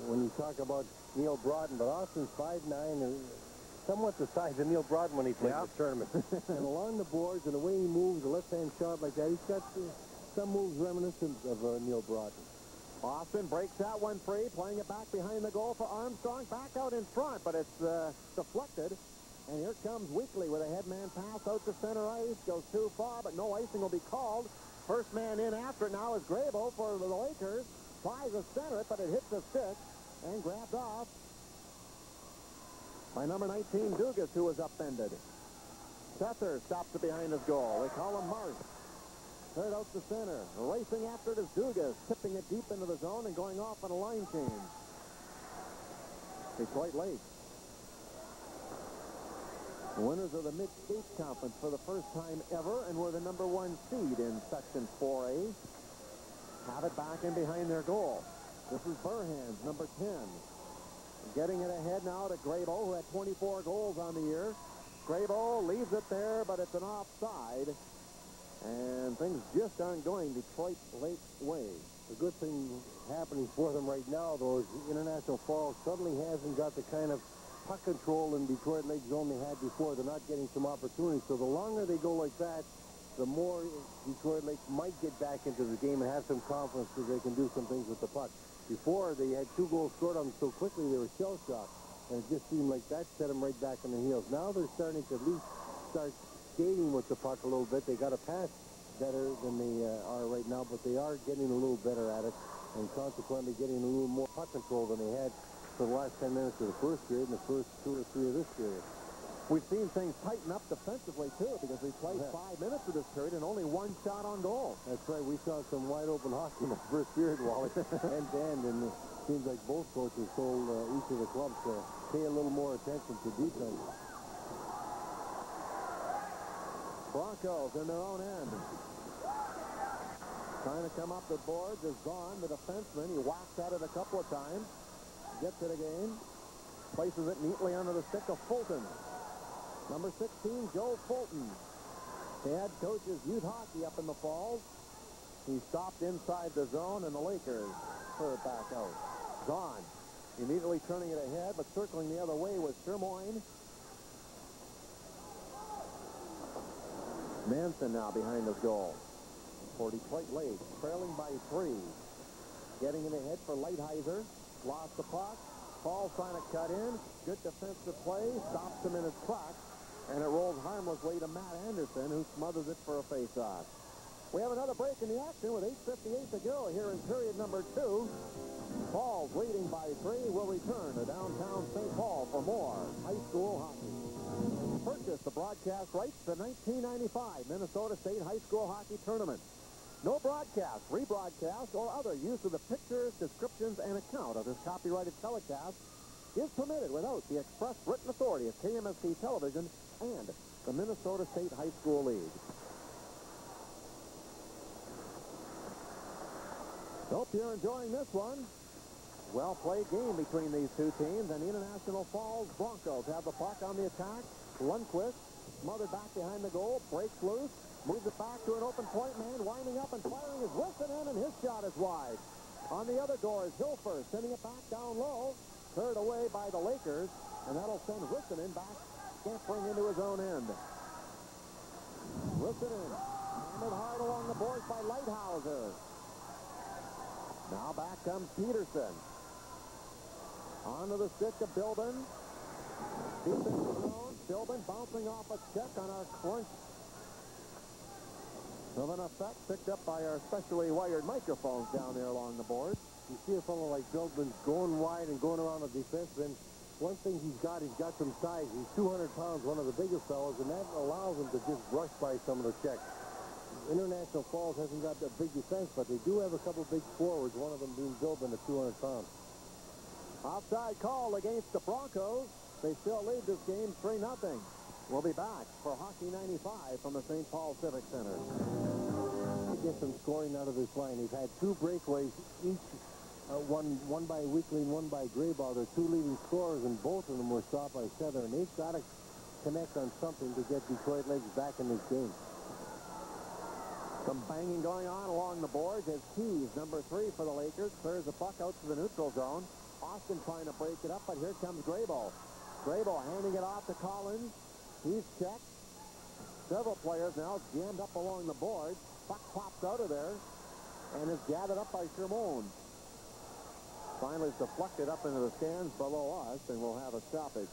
When you talk about Neil Broughton, but Austin's 5'9", and somewhat the size of Neil Broughton when he played the tournament. And along the boards and the way he moves, the left-hand shot like that, he's got some moves reminiscent of Neil Broughton. Austin breaks that one free, playing it back behind the goal for Armstrong. Back out in front, but it's deflected. And here comes Weekly with a headman pass out to center ice. Goes too far, but no icing will be called. First man in after it now is Grabo for the Lakers. Tries to center it, but it hits the stick and grabbed off by number 19, Dugas, who was upended. Sether stops it behind his goal. They call him Marsh. Third out to center. Racing after it is Dugas, tipping it deep into the zone and going off on a line change. Detroit Lakes, winners of the Mid-State Conference for the first time ever, and were the number 1 seed in Section 4A. Have it back in behind their goal. This is Burhands, number 10. Getting it ahead now to Grabo, who had 24 goals on the year. Grabo leaves it there, but it's an offside. And things just aren't going Detroit Lakes' way. The good thing happening for them right now, though, is International Falls suddenly hasn't got the kind of puck control in Detroit Lakes zone they had before. They're not getting some opportunities. So the longer they go like that, the more Detroit Lakes might get back into the game and have some confidence that they can do some things with the puck. Before, they had 2 goals scored on them so quickly they were shell-shocked. And it just seemed like that set them right back on the heels. Now they're starting to at least start skating with the puck a little bit. They got to pass better than they are right now, but they are getting a little better at it, and consequently getting a little more puck control than they had for the last 10 minutes of the first period and the first 2 or 3 of this period. We've seen things tighten up defensively, too, because we played 5 minutes of this period and only 1 shot on goal. That's right. We saw some wide-open hockey in the first period, Wally, end-to-end, and it seems like both coaches told each of the clubs to pay a little more attention to defense. Broncos in their own end. Trying to come up the boards is Vaughn, the defenseman. He whacks at it a couple of times. Gets it again. Places it neatly under the stick of Fulton. Number 16, Joe Fulton. Head coaches youth hockey up in the Falls. He stopped inside the zone, and the Lakers third back out. Vaughn immediately turning it ahead, but circling the other way was Shermoyne. Manson now behind his goal for Detroit Lakes, trailing by 3. Getting it ahead for Lighthizer. Lost the puck. Falls trying to cut in. Good defensive play. Stops him in his tracks. And it rolls harmlessly to Matt Anderson, who smothers it for a face-off. We have another break in the action with 8:58 to go here in period number 2. Falls leading by 3. Will return to downtown St. Paul for more high school hockey. Purchase the broadcast rights to the 1995 Minnesota State High School Hockey Tournament. No broadcast, rebroadcast, or other use of the pictures, descriptions, and account of this copyrighted telecast is permitted without the express written authority of KMSC Television and the Minnesota State High School League. Hope you're enjoying this one. Well-played game between these two teams, and the International Falls Broncos have the puck on the attack. Lundqvist, smothered back behind the goal, breaks loose, moves it back to an open point man, winding up and firing is Rissanen, and his shot is wide. On the other door is Hilfer, sending it back down low, cleared away by the Lakers, and that'll send Rissanen back, scampering into his own end. Rissanen, hammered hard along the boards by Lighthouser. Now back comes Peterson. Onto the stick of Bilbin. Deep in the zone. Bilbin bouncing off a check on our crunch. Of an effect picked up by our specially wired microphones down there along the board. You see a fellow like Bilbin going wide and going around the defense, and one thing he's got some size. He's 200 pounds, one of the biggest fellows, and that allows him to just brush by some of the checks. International Falls hasn't got that big defense, but they do have a couple big forwards, one of them being Bilbin at 200 pounds. Offside call against the Broncos. They still lead this game 3-0. We'll be back for Hockey 95 from the St. Paul Civic Center. To get some scoring out of this line. They've had two breakaways, each one by Weekly and one by Grayball. They're two leading scorers, and both of them were stopped by Feather, and they've got to connect on something to get Detroit Lakes back in this game. Some banging going on along the boards as Keys, number 3 for the Lakers, clears the puck out to the neutral zone. Austin trying to break it up, but here comes Grayball. Grayball handing it off to Collins. He's checked. Several players now jammed up along the boards. Puck pops out of there and is gathered up by Shermone. Finally, it's deflected up into the stands below us, and we'll have a stoppage.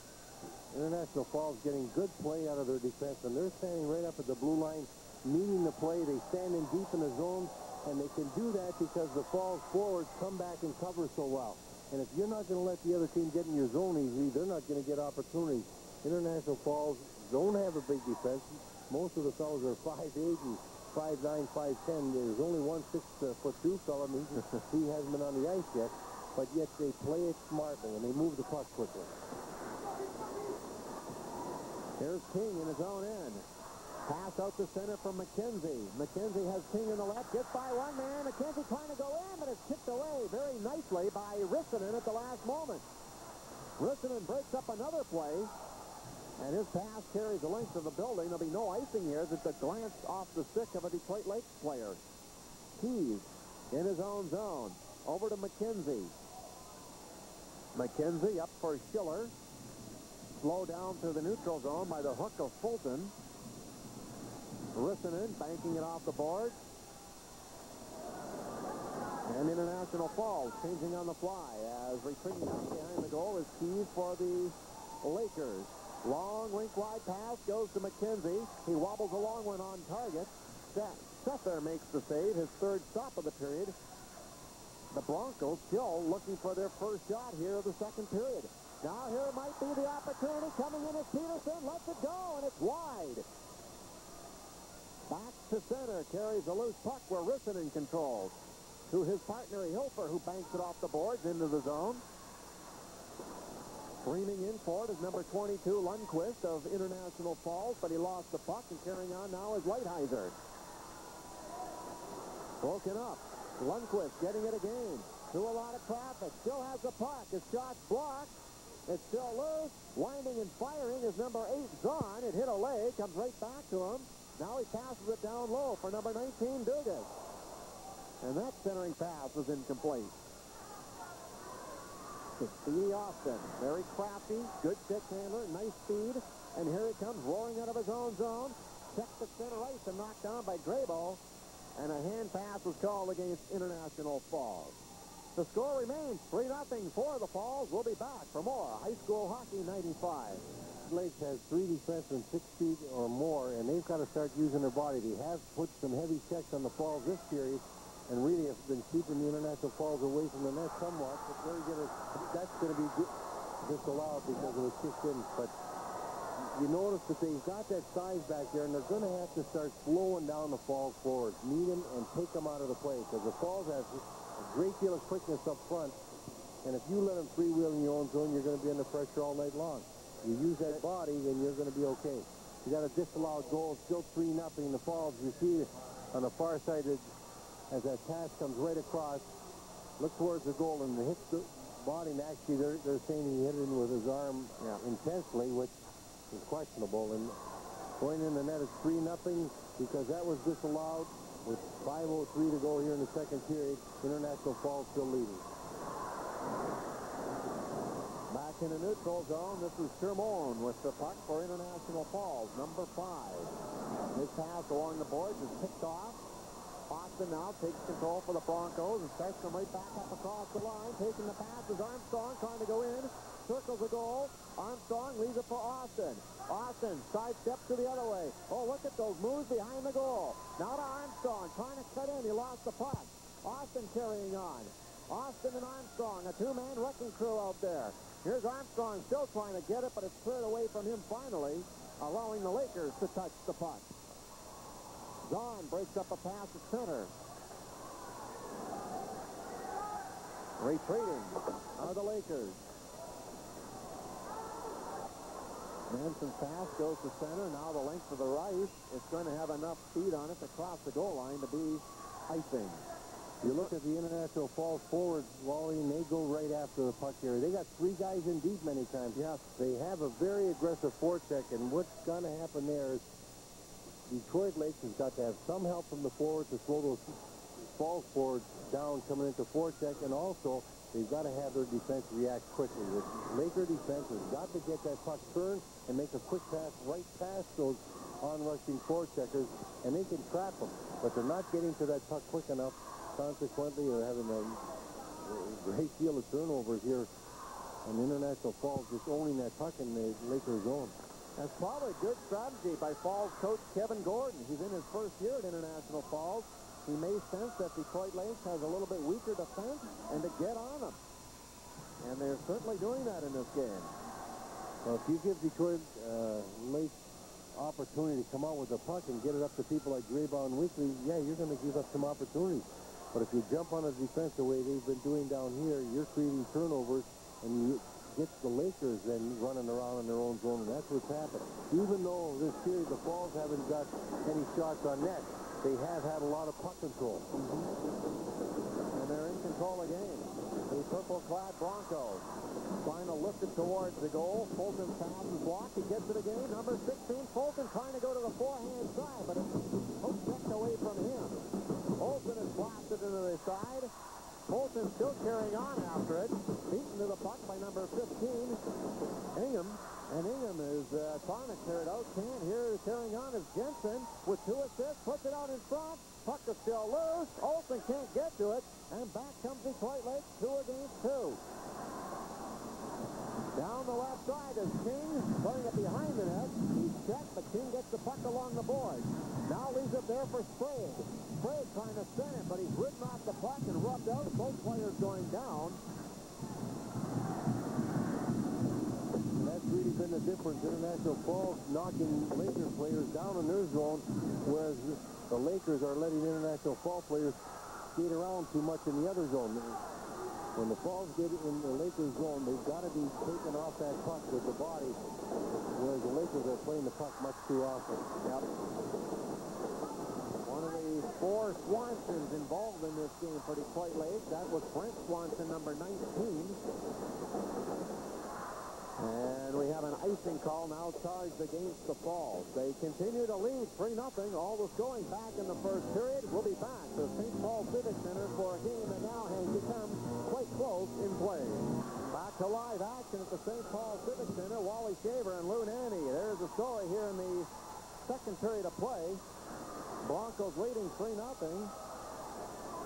International Falls getting good play out of their defense, and they're standing right up at the blue line, meeting the play. They stand in deep in the zone, and they can do that because the Falls forwards come back and cover so well. And if you're not going to let the other team get in your zone easily, they're not going to get opportunities. International Falls don't have a big defense. Most of the fellows are 5'8" and 5'9", 5'10". There's only one 6'2" fellow, and he hasn't been on the ice yet. But yet they play it smartly, and they move the puck quickly. Here's King in his own end. Pass out to center from McKenzie. McKenzie has King in the left. Gets by one man. McKenzie trying to go in, but it's kicked away very nicely by Rissanen at the last moment. Rissanen breaks up another play, and his pass carries the length of the building. There'll be no icing here. It's a glance off the stick of a Detroit Lakes player. Keys in his own zone. Over to McKenzie. McKenzie up for Schiller. Slow down through the neutral zone by the hook of Fulton. Rissanen banking it off the board. And International Falls changing on the fly as retreating out behind the goal is Keys for the Lakers. Long rink-wide pass goes to McKenzie. He wobbles a long one on target. Sether makes the save, his third stop of the period. The Broncos still looking for their first shot here of the second period. Now here might be the opportunity. Coming in is Peterson. Lets it go, and it's wide. Back to center. Carries a loose puck where Rissanen controls. To his partner, Hilfer, who banks it off the boards into the zone. Streaming in for it is number 22, Lundqvist of International Falls, but he lost the puck, and carrying on now is Lighthouser. Broken up. Lundqvist getting it again. Through a lot of traffic. Still has the puck. His shot's blocked. It's still loose. Winding and firing is number 8, Zahn. It hit a leg. Comes right back to him. Now he passes it down low for number 19, Dugas. And that centering pass was incomplete. To Speedy Austin. Very crafty. Good stick handler. Nice speed. And here he comes roaring out of his own zone. Checked at center ice and knocked down by Graybo. And a hand pass was called against International Falls. The score remains 3-0 for the Falls. We'll be back for more High School Hockey 95. Lakes has 3 defensemen 6 feet or more, and they've got to start using their body. They have put some heavy checks on the Falls this period, and really have been keeping the International Falls away from the net somewhat. But that's going to be disallowed because it was kicked in. But you notice that they've got that size back there, and they're going to have to start slowing down the Falls forwards, meet them, and take them out of the play, because the Falls have a great deal of quickness up front, and if you let them freewheel in your own zone, you're going to be under pressure all night long. You use that body, and you're going to be okay. You got a disallowed goal, still 3-0 in the Falls. You see on the far side as that pass comes right across, look towards the goal and hits body, and actually they're saying he hit it with his arm intensely, which is questionable. And going in the net is 3-0 because that was disallowed with 5:03 to go here in the second period. International Falls still leading. Back in the neutral zone, this is Shermone with the puck for International Falls, number 5. His pass along the boards is picked off. Austin now takes control for the Broncos and starts them right back up across the line. Taking the pass is Armstrong trying to go in. Circles the goal. Armstrong leaves it for Austin. Austin sidesteps to the other way. Oh, look at those moves behind the goal. Now to Armstrong trying to cut in. He lost the puck. Austin carrying on. Austin and Armstrong, a two-man wrecking crew out there. Here's Armstrong still trying to get it, but it's cleared away from him finally, allowing the Lakers to touch the puck. Zahn breaks up a pass at center. Retreating are the Lakers. Manson's pass goes to center. Now the length of the right. It's going to have enough speed on it to cross the goal line to be icing. You look at the International Falls forwards, Wally, and they go right after the puck here. They got 3 guys in deep many times. Yes. They have a very aggressive forecheck, and what's going to happen there is Detroit Lakes has got to have some help from the forwards to slow those Falls forwards down coming into forecheck, and also they've got to have their defense react quickly. The Laker defense has got to get that puck turned and make a quick pass right past those on-rushing forecheckers, and they can trap them, but they're not getting to that puck quick enough. Consequently, they're having a great deal of turnovers here on International Falls, just owning that puck in the Lakers zone. That's probably a good strategy by Falls coach Kevin Gordon. He's in his first year at International Falls. He may sense that Detroit Lakes has a little bit weaker defense and to get on them. And they're certainly doing that in this game. Well, if you give Detroit Lakes opportunity to come out with the puck and get it up to people like Graybaugh and Weekly, yeah, you're going to give up some opportunities. But if you jump on the defense the way they've been doing down here, you're creating turnovers, and you get the Lakers then running around in their own zone, and that's what's happened. Even though this series the Falls haven't got any shots on net, they have had a lot of puck control. And they're in control of the game. The purple-clad Broncos trying to lift it towards the goal. Fulton's pass is blocked. He gets it again. Number 16, Fulton trying to go to the forehand side, but it's checked away from him. Fulton is blasted into the side. Fulton still carrying on after it. Beaten to the puck by number 15, Ingham. And Ingham is trying to clear it out. Can't. Here carrying on is Jensen with 2 assists. Puts it out in front. Puck is still loose. Olsen can't get to it. And back comes Detroit Lakes, 2 against 2. Down the left side is King, putting it behind the net. He's checked, but King gets the puck along the boards. Now leaves it there for Sprague. Sprague trying to send it, but he's ridden off the puck and rubbed out. Both players going down. And that's really been the difference. International Falls knocking Lakers players down in their zone, whereas the Lakers are letting International Falls players skate around too much in the other zone. When the Falls get in the Lakers zone, they've got to be taken off that puck with the body, whereas the Lakers are playing the puck much too often. Yep. One of the 4 Swansons involved in this game for Detroit Lakes. That was Brent Swanson, number 19. And we have an icing call now charged against the Falls. They continue to lead 3-0. All was going back in the first period. We'll be back to St. Paul Civic Center for a game that now has become quite close in play. Back to live action at the St. Paul Civic Center. Wally Shaver and Lou Nanny. There's the story here in the second period of play. Broncos leading 3-0.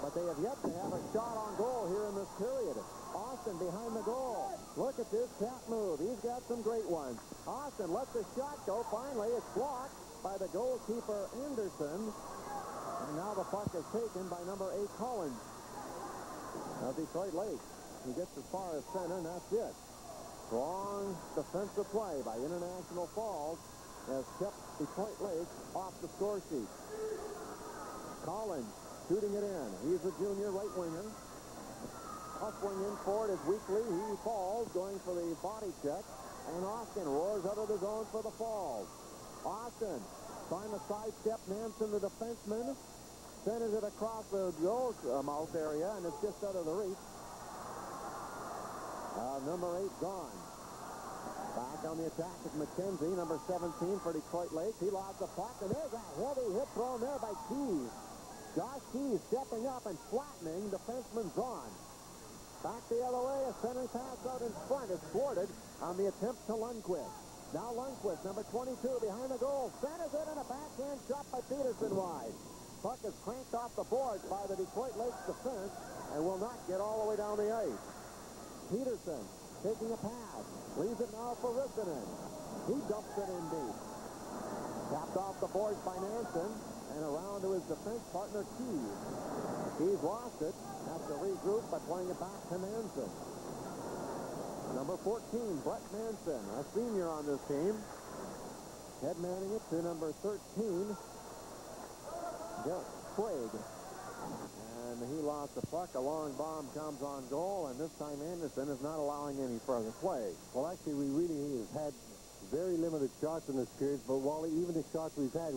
But they have yet to have a shot on goal here in this period. Austin behind the goal. Look at this tap move. He's got some great ones. Austin lets the shot go. Finally, it's blocked by the goalkeeper, Anderson. And now the puck is taken by number 8, Collins of Detroit Lakes. He gets as far as center, and that's it. Strong defensive play by International Falls has kept Detroit Lakes off the score sheet. Collins shooting it in. He's a junior right winger. Hustling in for it is Weekly. He falls, going for the body check. And Austin roars out of the zone for the Falls. Austin trying to sidestep Nansen, the defenseman. Centers it across the goal mouth area, and it's just out of the reach. Number 8 gone. Back on the attack is McKenzie, number 17 for Detroit Lakes. He lost the puck, and there's a heavy hit thrown there by Keys. Josh Keys stepping up and flattening defenseman Braun. Back the other way, a centering pass out in front is thwarted on the attempt to Lundqvist. Now Lundqvist, number 22, behind the goal, centers it, and a backhand shot by Peterson wide. Puck is cranked off the boards by the Detroit Lakes defense and will not get all the way down the ice. Peterson taking a pass, leaves it now for Rissanen. He dumps it in deep. Tapped off the boards by Nansen and around to his defense partner Keys. Keys lost it, has to regroup by playing it back to Nansen. Number 14, Brett Nansen, a senior on this team. Head manning it to number 13, Derek Sprague. And he lost the puck. A long bomb comes on goal, and this time Anderson is not allowing any further play. Well, actually, we really have had very limited shots in this period, but Wally, even the shots we've had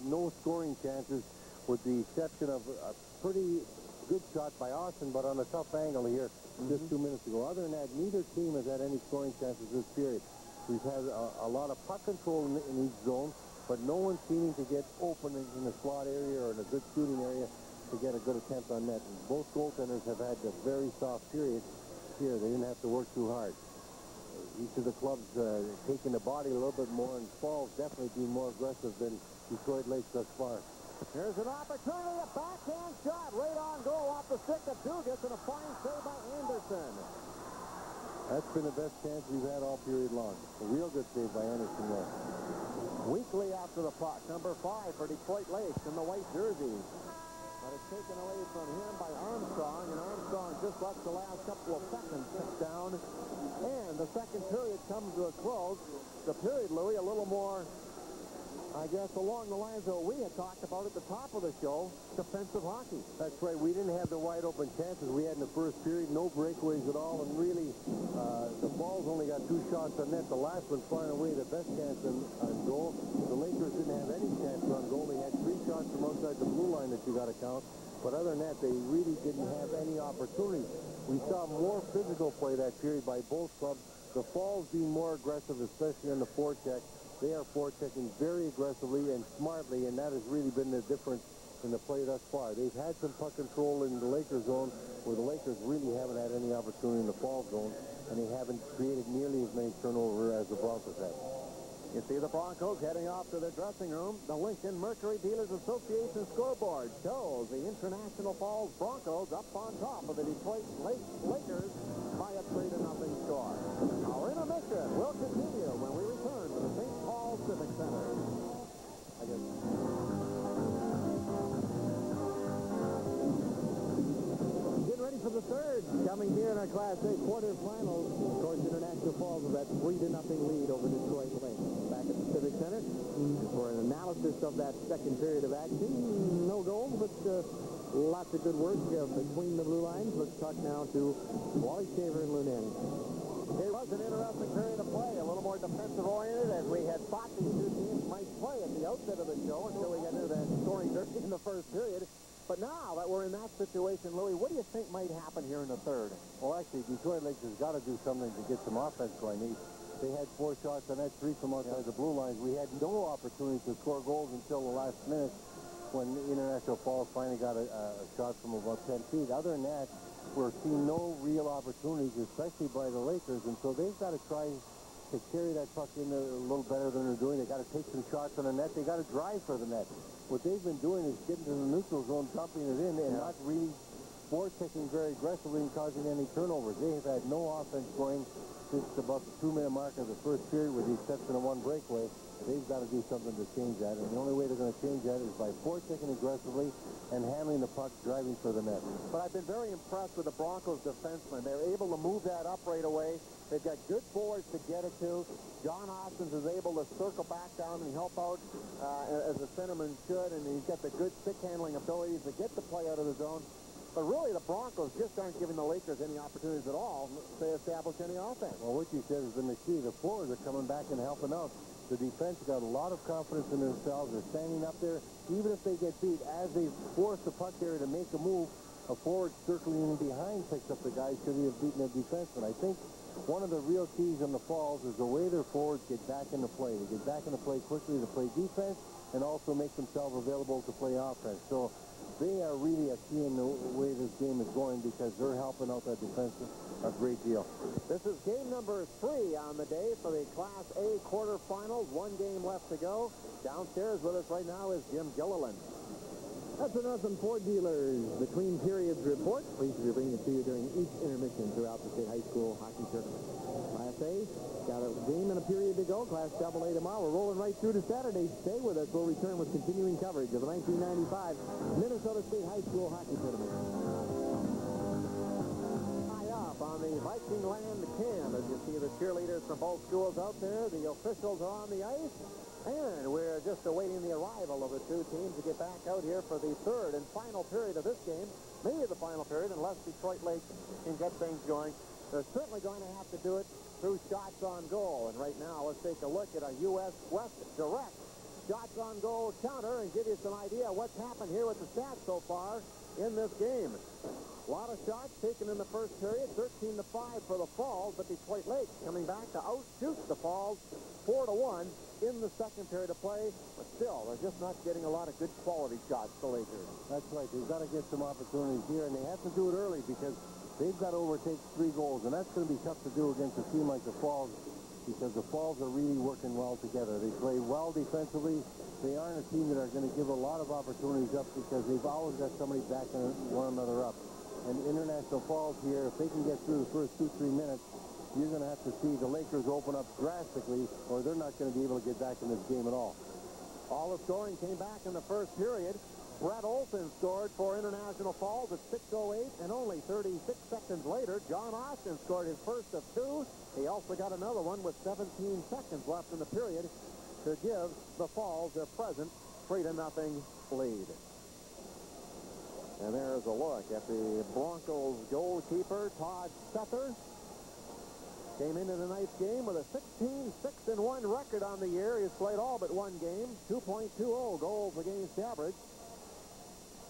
no scoring chances with the exception of a pretty good shot by Austin, but on a tough angle here just 2 minutes ago. Other than that, neither team has had any scoring chances this period. We've had a lot of puck control in each zone, but no one seeming to get open in the slot area or in a good shooting area to get a good attempt on net. And both goaltenders have had a very soft period here. They didn't have to work too hard. Each of the clubs taking the body a little bit more, and Falls definitely being more aggressive than Detroit Lakes thus far. Here's an opportunity, a backhand shot right on goal off the stick of Dugas, and a fine save by Anderson. That's been the best chance we've had all period long. A real good save by Anderson there. Weekly after the puck, number 5 for Detroit Lakes in the white jersey. But it's taken away from him by Armstrong, and Armstrong just lets the last couple of seconds tick down. And the second period comes to a close. The period, Louis, a little more, I guess, along the lines of what we had talked about at the top of the show, defensive hockey. That's right. We didn't have the wide open chances we had in the first period. No breakaways at all. And really, the Falls only got 2 shots on net. The last one flying away the best chance on goal. The Lakers didn't have any chance on goal. They had 3 shots from outside the blue line that you got to count. But other than that, they really didn't have any opportunities. We saw more physical play that period by both clubs. The Falls being more aggressive, especially on the forecheck. They are forechecking very aggressively and smartly, and that has really been the difference in the play thus far. They've had some puck control in the Lakers zone, where the Lakers really haven't had any opportunity in the Falls zone, and they haven't created nearly as many turnovers as the Broncos have. You see the Broncos heading off to their dressing room. The Lincoln Mercury Dealers Association scoreboard shows the International Falls Broncos up on top of the Detroit Lakers by a 3-0 score. Our intermission will continue when we return to the St. Paul Civic Center. Getting ready for the third, coming here in our Class A quarterfinals. Of course, International Falls with that 3-0 lead over Detroit Lakes. Back at the Civic Center for an analysis of that second period of action. No goals, but lots of good work between the blue lines. Let's talk now to Wally Shaver and Lou Nanny. It was an interesting period of play, a little more defensive-oriented, as we had thought these two teams might play at the outset of the show until we got into that scoring derby in the first period. But now that we're in that situation, Louis, what do you think might happen here in the third? Well, actually, Detroit Lakes has got to do something to get some offense going. They had 4 shots on that, 3 from outside the blue lines. We had no opportunity to score goals until the last minute when International Falls finally got a shot from about 10 feet. Other than that, we're seeing no real opportunities, especially by the Lakers, and so they've got to try to carry that puck in a little better than they're doing. They got to take some shots on the net. They got to drive for the net. What they've been doing is getting to the neutral zone, dumping it in, and not really forechecking very aggressively and causing any turnovers. They have had no offense going since about the 2-minute mark of the first period, with the exception of 1 breakaway. They've got to do something to change that, and the only way they're going to change that is by forechecking aggressively and handling the puck, driving for the net. But I've been very impressed with the Broncos defensemen. They're able to move that up right away. They've got good forwards to get it to. John Hoskins is able to circle back down and help out as a centerman should, and he's got the good stick-handling abilities to get the play out of the zone. But really, the Broncos just aren't giving the Lakers any opportunities at all to establish any offense. Well, what you said has been the key. The forwards are coming back and helping out. The defense got a lot of confidence in themselves. They're standing up there. Even if they get beat, as they force the puck carrier to make a move, a forward circling in behind picks up the guy should he have beaten a defenseman. I think one of the real keys in the Falls is the way their forwards get back into play. They get back into play quickly to play defense and also make themselves available to play offense. So they are really a key in the way this game is going because they're helping out that defense a great deal. This is game number 3 on the day for the Class A quarterfinals. 1 game left to go. Downstairs with us right now is Jim Gilliland. That's enough on Ford Dealers Between Periods report. Pleased to be bringing it to you during each intermission throughout the state high school hockey tournament. Class A, got a game and a period to go. Class AA tomorrow. We're rolling right through to Saturday. Stay with us. We'll return with continuing coverage of the 1995 Minnesota State High School Hockey Tournament. High up on the Viking Land Cam, as you see the cheerleaders from both schools out there. The officials are on the ice. And we're just awaiting the arrival of the two teams to get back out here for the third and final period of this game. Maybe the final period, unless Detroit Lake can get things going. They're certainly going to have to do it through shots on goal. And right now, let's take a look at a U.S. West direct shots on goal counter and give you some idea of what's happened here with the stats so far in this game. A lot of shots taken in the first period, 13-5 for the Falls, but Detroit Lake coming back to outshoot the Falls 4-1 in the second period of play, but still, they're just not getting a lot of good quality shots, the Lakers. That's right. They've got to get some opportunities here, and they have to do it early because they've got to overtake 3 goals, and that's going to be tough to do against a team like the Falls because the Falls are really working well together. They play well defensively. They aren't a team that are going to give a lot of opportunities up because they've always got somebody backing one another up. And International Falls here, if they can get through the first 2-3 minutes, you're going to have to see the Lakers open up drastically, or they're not going to be able to get back in this game at all. All the scoring came back in the first period. Brett Olson scored for International Falls at 6:08, and only 36 seconds later, John Austin scored his first of 2. He also got another one with 17 seconds left in the period to give the Falls their present 3-0 lead. And there's a look at the Broncos goalkeeper, Todd Sether. Came into tonight's game with a 16-6-1 record on the year. He's played all but 1 game, 2.20 goals against average.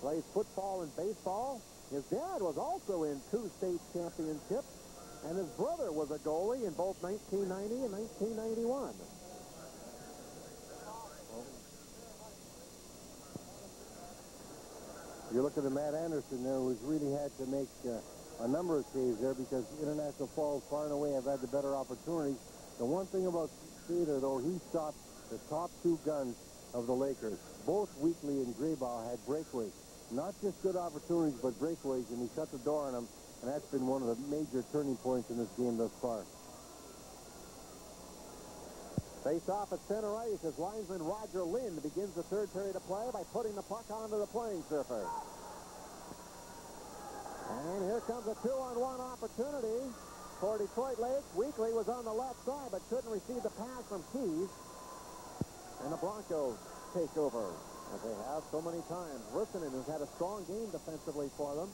Plays football and baseball. His dad was also in 2 state championships, and his brother was a goalie in both 1990 and 1991. You look at the Matt Anderson there, who's really had to make a number of saves there because International Falls far and away have had the better opportunities. The one thing about Sater, though, he stopped the top 2 guns of the Lakers. Both Weekly and Graybaugh had breakaways. Not just good opportunities, but breakaways, and he shut the door on them, and that's been one of the major turning points in this game thus far. Face off at center ice as linesman Roger Lind begins the third period of play by putting the puck onto the playing surface. And here comes a 2-on-1 opportunity for Detroit Lake. Weekly was on the left side but couldn't receive the pass from Keys. And the Broncos take over, as they have so many times. Rissanen, who's had a strong game defensively for them,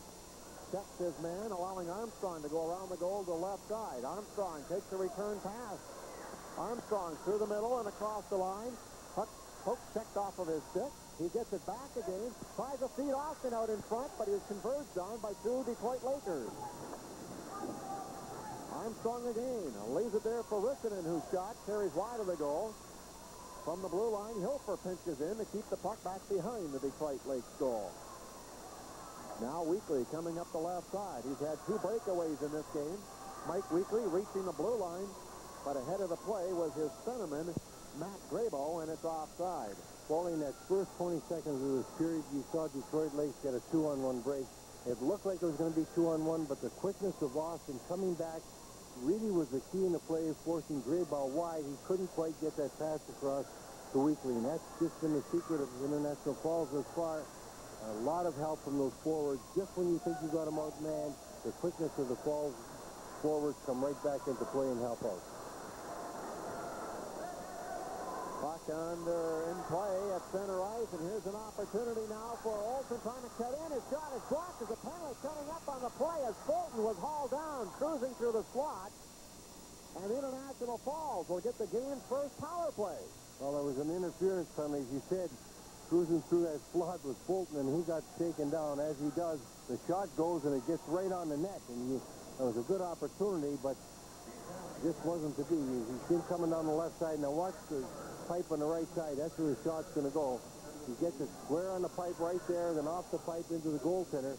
checks his man, allowing Armstrong to go around the goal to the left side. Armstrong takes a return pass. Armstrong through the middle and across the line. Poke checked off of his stick. He gets it back again. Tries to feed Austin out in front, but he was converged on by 2 Detroit Lakers. Armstrong again. Leaves it there for Rissanen, whose shot carries wide of the goal. From the blue line, Hilfer pinches in to keep the puck back behind the Detroit Lakes goal. Now Weekly coming up the left side. He's had 2 breakaways in this game. Mike Weekly reaching the blue line, but ahead of the play was his centerman, Matt Graybaugh, and it's offside. Following that first 20 seconds of this period, you saw Detroit Lakes get a 2-on-1 break. It looked like it was going to be 2-on-1, but the quickness of Austin coming back really was the key in the play, forcing Graybaugh wide. He couldn't quite get that pass across to Weekly, and that's just been the secret of International Falls thus far. A lot of help from those forwards. Just when you think you got them outmanned, the quickness of the Falls forwards come right back into play and help out. Puck in play at center ice, and here's an opportunity now for Olsen trying to cut in. His shot is blocked as a penalty coming up on the play as Fulton was hauled down, cruising through the slot. And International Falls will get the game's first power play. Well, there was an interference penalty, as you said, cruising through that slot with Fulton, and he got taken down. As he does, the shot goes, and it gets right on the net. And that was a good opportunity, but just wasn't to be. He's been coming down the left side. Now watch the pipe on the right side. That's where his shot's going to go. He gets it square on the pipe right there, then off the pipe into the goaltender.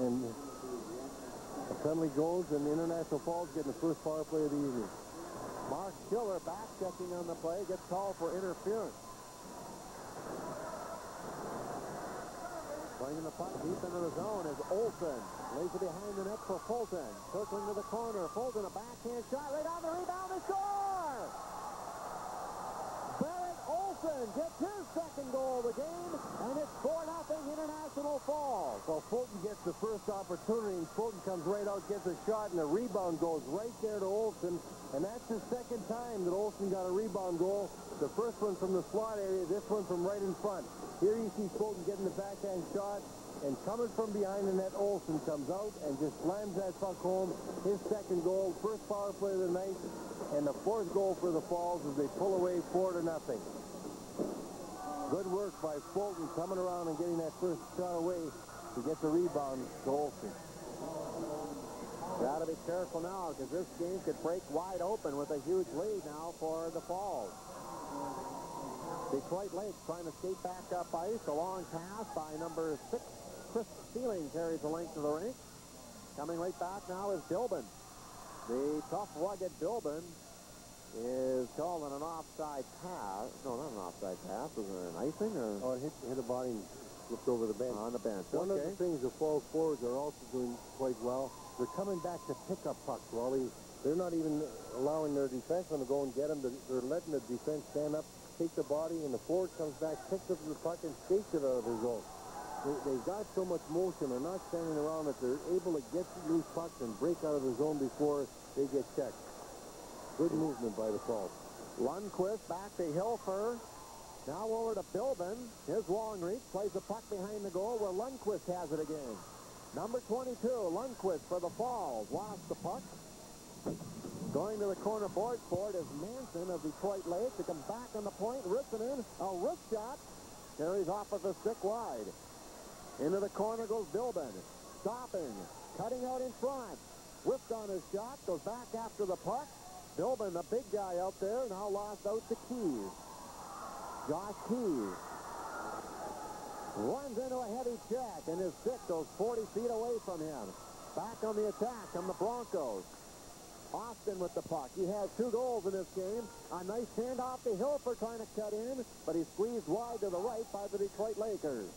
And the penalty goes, and International Falls getting the first power play of the evening. Mark Schiller back checking on the play, gets called for interference. Playing the puck deep into the zone is Olsen. Lays it behind the net for Fulton. Circling to the corner. Fulton, a backhand shot. Right on the rebound to score! Barrett Olsen gets his second goal of the game, and it's 4-0 International Falls. Well, Fulton gets the first opportunity, and Fulton comes right out, gets a shot, and the rebound goes right there to Olsen. And that's the second time that Olsen got a rebound goal. The first one from the slot area, this one from right in front. Here you see Fulton getting the backhand shot, and coming from behind the net, Olsen comes out and just slams that puck home. His second goal, first power play of the night, and the fourth goal for the Falls as they pull away 4-0. Good work by Fulton coming around and getting that first shot away to get the rebound to Olsen. Got to be careful now, because this game could break wide open with a huge lead now for the Falls. Detroit Lake trying to skate back up ice. A long pass by number 6. Chris Sealing carries the length of the rink. Coming right back now is Bilbin. The tough, rugged Bilbin is called an offside pass. No, not an offside pass. Was there an icing? Or? Oh, it hit a body and flipped over the bench. On the bench. One of the things the Falls forwards are also doing quite well, they're coming back to pick up pucks, Wally. They're not even allowing their defensemen to go and get them. They're letting the defense stand up, take the body, and the forward comes back, picks up the puck, and skates it out of their zone. They've got so much motion. They're not standing around that they're able to get loose pucks and break out of the zone before they get checked. Good movement by the Falls. Lundqvist back to Hilfer. Now over to Bilbin. His long reach plays the puck behind the goal where Lundqvist has it again. Number 22, Lundqvist for the Falls. Lost the puck. Going to the corner boards for it is Manson of Detroit Lake. To come back on the point. Rissanen, a wrist shot. Carries off of the stick wide. Into the corner goes Bilbin. Stopping. Cutting out in front. Whipped on his shot. Goes back after the puck. Bilbin, the big guy out there, now lost out to Keys. Josh Keys runs into a heavy check, and his stick goes 40 feet away from him. Back on the attack on the Broncos. Austin with the puck. He has 2 goals in this game. A nice handoff to Hilfer trying to cut in, but he's squeezed wide to the right by the Detroit Lakers.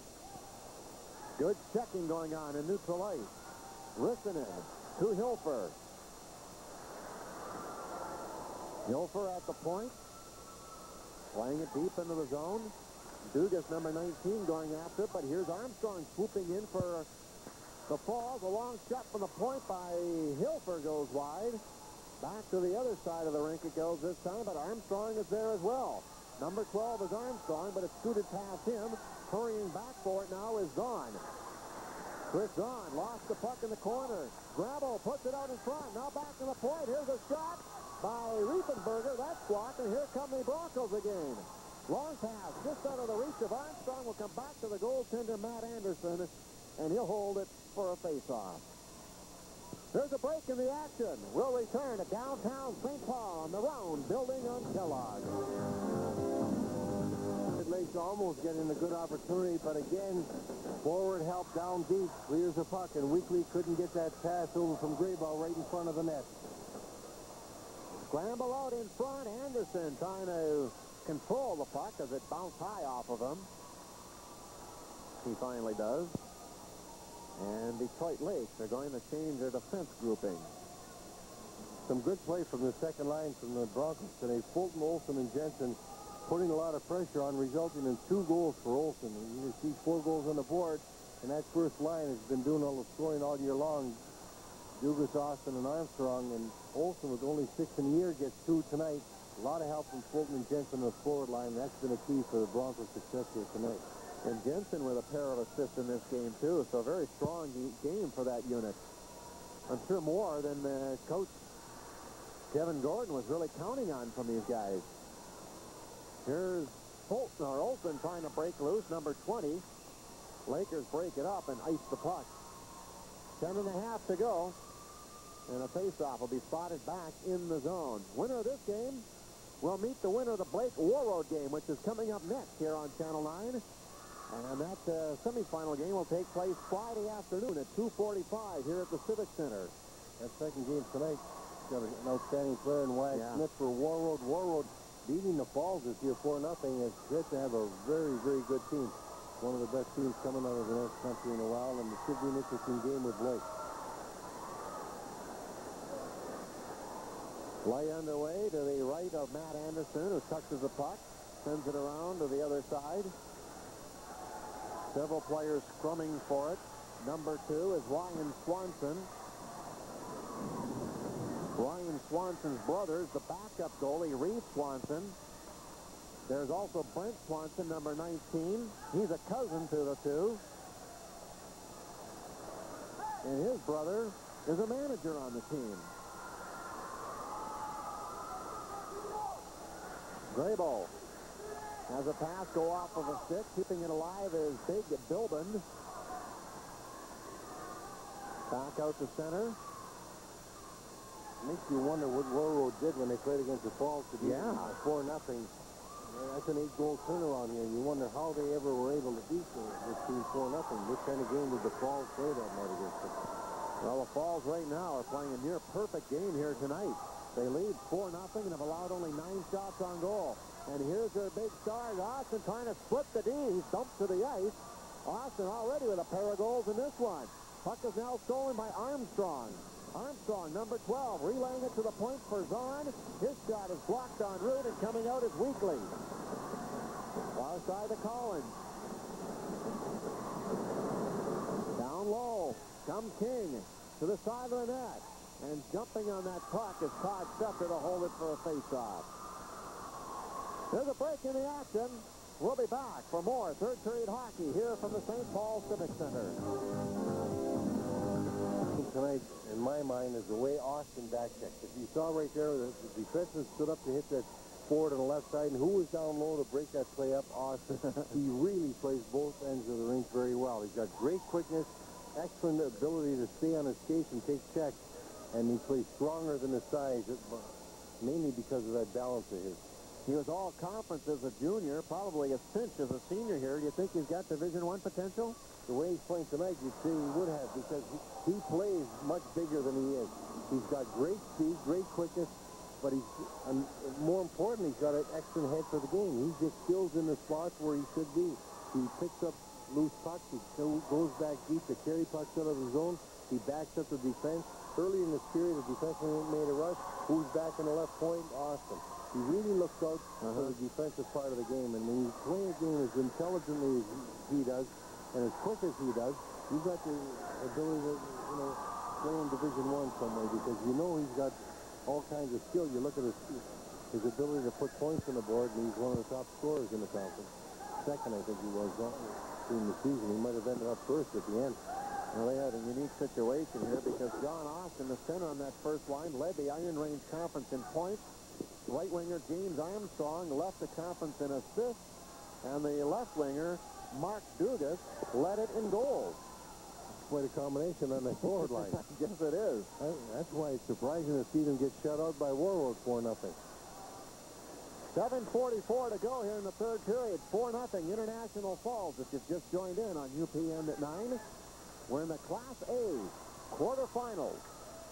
Good checking going on in neutral ice. Rissanen to Hilfer. Hilfer at the point. Playing it deep into the zone. Dugas, number 19, going after it, but here's Armstrong swooping in for the Falls. A long shot from the point by Hilfer goes wide. Back to the other side of the rink it goes this time, but Armstrong is there as well. Number 12 is Armstrong, but it's scooted past him. Hurrying back for it now is Zahn. Chris Zahn lost the puck in the corner. Grabo puts it out in front. Now back to the point. Here's a shot by Riefenberger. That's blocked, and here come the Broncos again. Long pass just out of the reach of Armstrong. Will come back to the goaltender, Matt Anderson, and he'll hold it for a face-off. There's a break in the action. We'll return to downtown St. Paul on the Round building on Kellogg. Lake's almost getting a good opportunity, but again, forward help down deep, clears the puck, and Weekly couldn't get that pass over from Graybaugh right in front of the net. Scramble out in front. Anderson trying to control the puck as it bounced high off of him. He finally does. And Detroit Lakes are going to change their defense grouping. Some good play from the second line from the Broncos today. Fulton, Olsen, and Jensen putting a lot of pressure on, resulting in 2 goals for Olsen. You see 4 goals on the board, and that first line has been doing all the scoring all year long. Dugas, Austin, and Armstrong, and Olsen with only 6 in a year gets 2 tonight. A lot of help from Fulton and Jensen on the forward line. That's been a key for the Broncos' success here tonight. And Jensen with a pair of assists in this game, too. So a very strong game for that unit. I'm sure more than Coach Kevin Gordon was really counting on from these guys. Here's Olsen trying to break loose, number 20. Lakers break it up and ice the puck. 10.5 to go. And a face-off will be spotted back in the zone. Winner of this game will meet the winner of the Blake Warroad game, which is coming up next here on Channel 9. And that semifinal game will take place Friday afternoon at 2:45 here at the Civic Center. That second game tonight got an outstanding player in Wyatt Smith for Warroad. Warroad beating the Falls this year 4-0. It's great to have a very, very good team. One of the best teams coming out of the North Country in a while, and it should be an interesting game with Blake. Play underway to the right of Matt Anderson, who touches the puck, sends it around to the other side. Several players scrumming for it. Number 2 is Ryan Swanson. Ryan Swanson's brother is the backup goalie, Reeve Swanson. There's also Brent Swanson, number 19. He's a cousin to the two. And his brother is a manager on the team. Graybo has a pass go off of a stick. Keeping it alive is Big Bilbin. Back out to center. Makes you wonder what Warroad did when they played against the Falls to be 4-0. That's an 8-goal turnaround here. You wonder how they ever were able to beat this team 4-0. What kind of game did the Falls play that night against them? Well, the Falls right now are playing a near-perfect game here tonight. They lead 4-0 and have allowed only 9 shots on goal. And here's their big star, Austin, trying to split the D. He's dumped to the ice. Austin already with a pair of goals in this one. Puck is now stolen by Armstrong. Armstrong, number 12, relaying it to the point for Zahn. His shot is blocked en route, and coming out is Weekly. Far side to Collins. Down low comes King to the side of the net. And jumping on that puck is Todd Scepter to hold it for a face-off. There's a break in the action. We'll be back for more third period hockey here from the St. Paul Civic Center. Tonight, in my mind, is the way Austin backchecked. If you saw right there, the defenseman stood up to hit that forward on the left side, and who was down low to break that play up? Austin. He really plays both ends of the rink very well. He's got great quickness, excellent ability to stay on his skates and take checks, and he plays stronger than his size, mainly because of that balance of his. He was all conference as a junior, probably a cinch as a senior here. Do you think he's got Division I potential? The way he's playing tonight, you'd say he would have, because he plays much bigger than he is. He's got great speed, great quickness, but he's, more important, he's got an excellent head for the game. He just fills in the spots where he should be. He picks up loose pucks, he goes back deep to carry pucks out of the zone. He backs up the defense. Early in this period, the defenseman made a rush. Who's back in the left point? Austin. He really looks out for the defensive part of the game, and when you play a game as intelligently as he does, and as quick as he does, you've got the ability to, play in Division I some way, because he's got all kinds of skill. You look at his ability to put points on the board, and he's one of the top scorers in the conference. Second, I think he was during the season. He might have ended up first at the end. Well, they had a unique situation here because John Austin, the center on that first line, led the Iron Range Conference in points. Right winger James Armstrong left the conference in assists, and the left winger Mark Dugas led it in goals. Quite a combination on the forward line. Yes, it is. That's why it's surprising to see them get shut out by Warroad 4-0. 7:44 to go here in the third period. 4-0 International Falls. If you've just joined in on UPN at 9, we're in the Class A quarterfinals.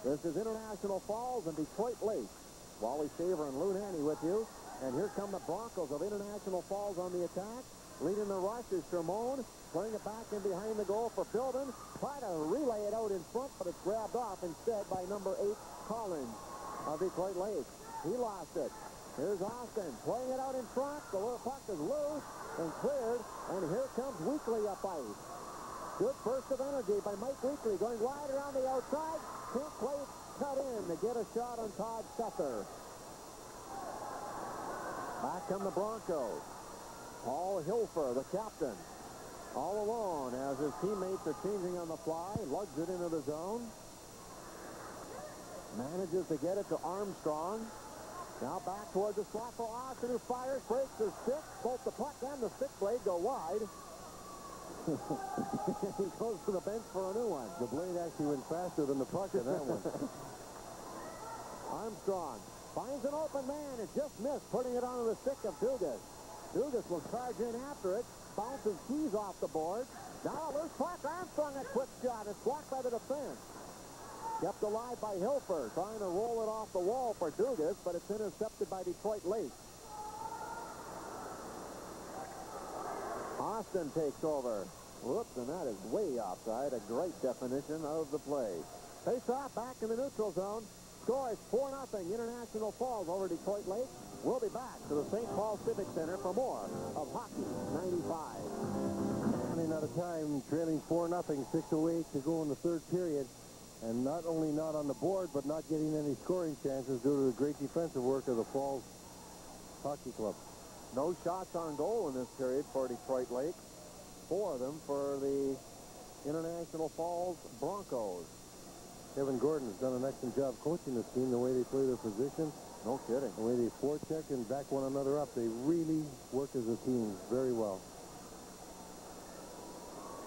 This is International Falls and Detroit Lakes. Wally Shaver and Lou Nanny with you. And here come the Broncos of International Falls on the attack. Leading the rush is Shermone. Playing it back in behind the goal for Bilden. Try to relay it out in front, but it's grabbed off instead by number 8, Collins of Detroit Lakes. He lost it. Here's Austin playing it out in front. The little puck is loose and cleared. And here comes Weekly up ice. Good burst of energy by Mike Weekly going wide around the outside. Can't quite cut in to get a shot on Todd Scepter. Back come the Broncos. Paul Hilfer, the captain, all alone as his teammates are changing on the fly. Lugs it into the zone. Manages to get it to Armstrong. Now back towards the slot for Austin, who fires, breaks his stick. Both the puck and the stick blade go wide. He goes to the bench for a new one. The blade actually went faster than the puck in that one. Armstrong finds an open man. It just missed, putting it onto the stick of Dugas. Dugas will charge in after it. Bounces Keys off the board. Now a loose puck. Armstrong, a quick shot. It's blocked by the defense. Kept alive by Hilfer, trying to roll it off the wall for Dugas, but it's intercepted by Detroit Lake. Austin takes over. Whoops, and that is way offside. A great definition of the play. Face off back in the neutral zone. Scores 4-0. International Falls over Detroit Lake. We'll be back to the St. Paul Civic Center for more of Hockey 95. Running out of time, trailing 4-0, 6:08 to go in the third period. And not only not on the board, but not getting any scoring chances due to the great defensive work of the Falls Hockey Club. No shots on goal in this period for Detroit Lake. 4 of them for the International Falls Broncos. Kevin Gordon has done an excellent job coaching this team, the way they play their position. No kidding. The way they forecheck and back one another up. They really work as a team very well.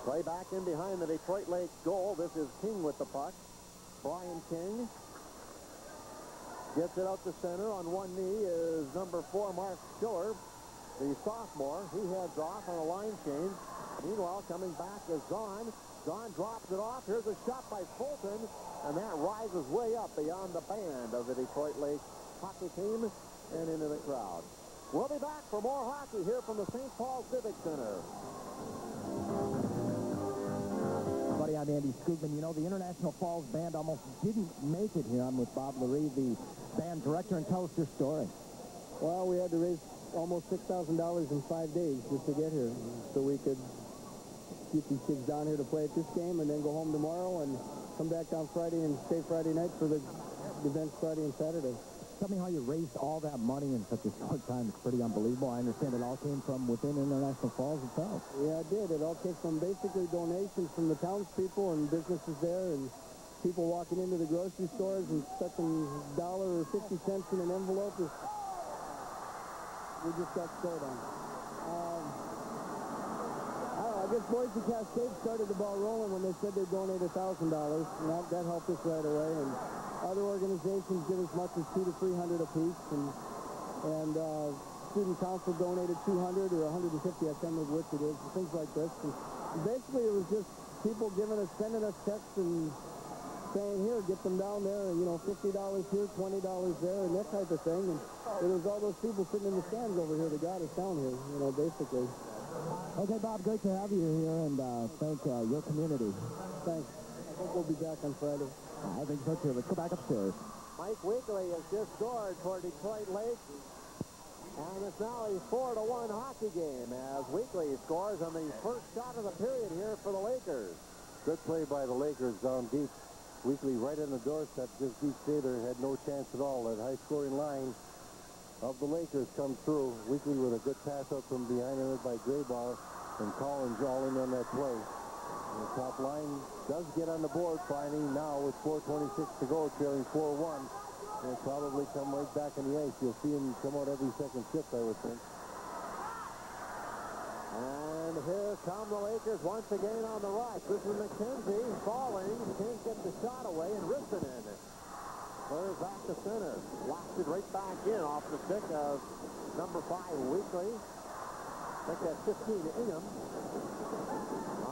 Play back in behind the Detroit Lake goal. This is King with the puck. Brian King gets it out to center. On one knee is number 4, Mark Schiller, the sophomore. He heads off on a line change. Meanwhile, coming back is Zahn. Zahn drops it off. Here's a shot by Fulton, and that rises way up beyond the band of the Detroit Lake hockey team and into the crowd. We'll be back for more hockey here from the St. Paul Civic Center. Buddy, I'm Andy Skugman. You know, the International Falls Band almost didn't make it here. I'm with Bob Lurie, the band director, and tell us your story. Well, we had to raise almost $6,000 in 5 days just to get here, so we could keep these kids down here to play at this game and then go home tomorrow and come back on Friday and stay Friday night for the events Friday and Saturday. Tell me how you raised all that money in such a short time. It's pretty unbelievable. I understand it all came from within International Falls itself. Yeah, it did. It all came from basically donations from the townspeople and businesses there, and people walking into the grocery stores and stuffing $1 or 50 cents in an envelope. We just got started on. I guess Boise Cascade started the ball rolling when they said they'd donate $1,000, and that helped us right away. And other organizations give as much as $200 to $300 apiece, and student council donated $200 or $150, I can't remember which it is, and things like this. And basically, it was just people sending us checks and saying, here, get them down there, and, you know, $50 here, $20 there, and that type of thing. And it was all those people sitting in the stands over here that got us down here, you know, basically. Okay, Bob, great to have you here, and thank your community. Thanks. I hope we'll be back on Friday. I think so, too. Let's go back upstairs. Mike Weekly has just scored for Detroit Lake. And it's now a 4-1 hockey game as Weekly scores on the first shot of the period here for the Lakers. Good play by the Lakers down deep. Weekly right on the doorstep. Just deep Sater had no chance at all. That high-scoring line of the Lakers comes through. Weekly with a good pass out from behind him by Graybar, and Collins all in on that play. And the top line does get on the board finally now with 4:26 to go, trailing 4-1. He'll probably come right back in the ice. You'll see him come out every second shift, I would think. And here come the Lakers once again on the rush. This is McKenzie falling. Can't get the shot away, and Ristonen clears back to center. Blocks it right back in off the stick of number 5, Weekly. I think that's 15, Ingham.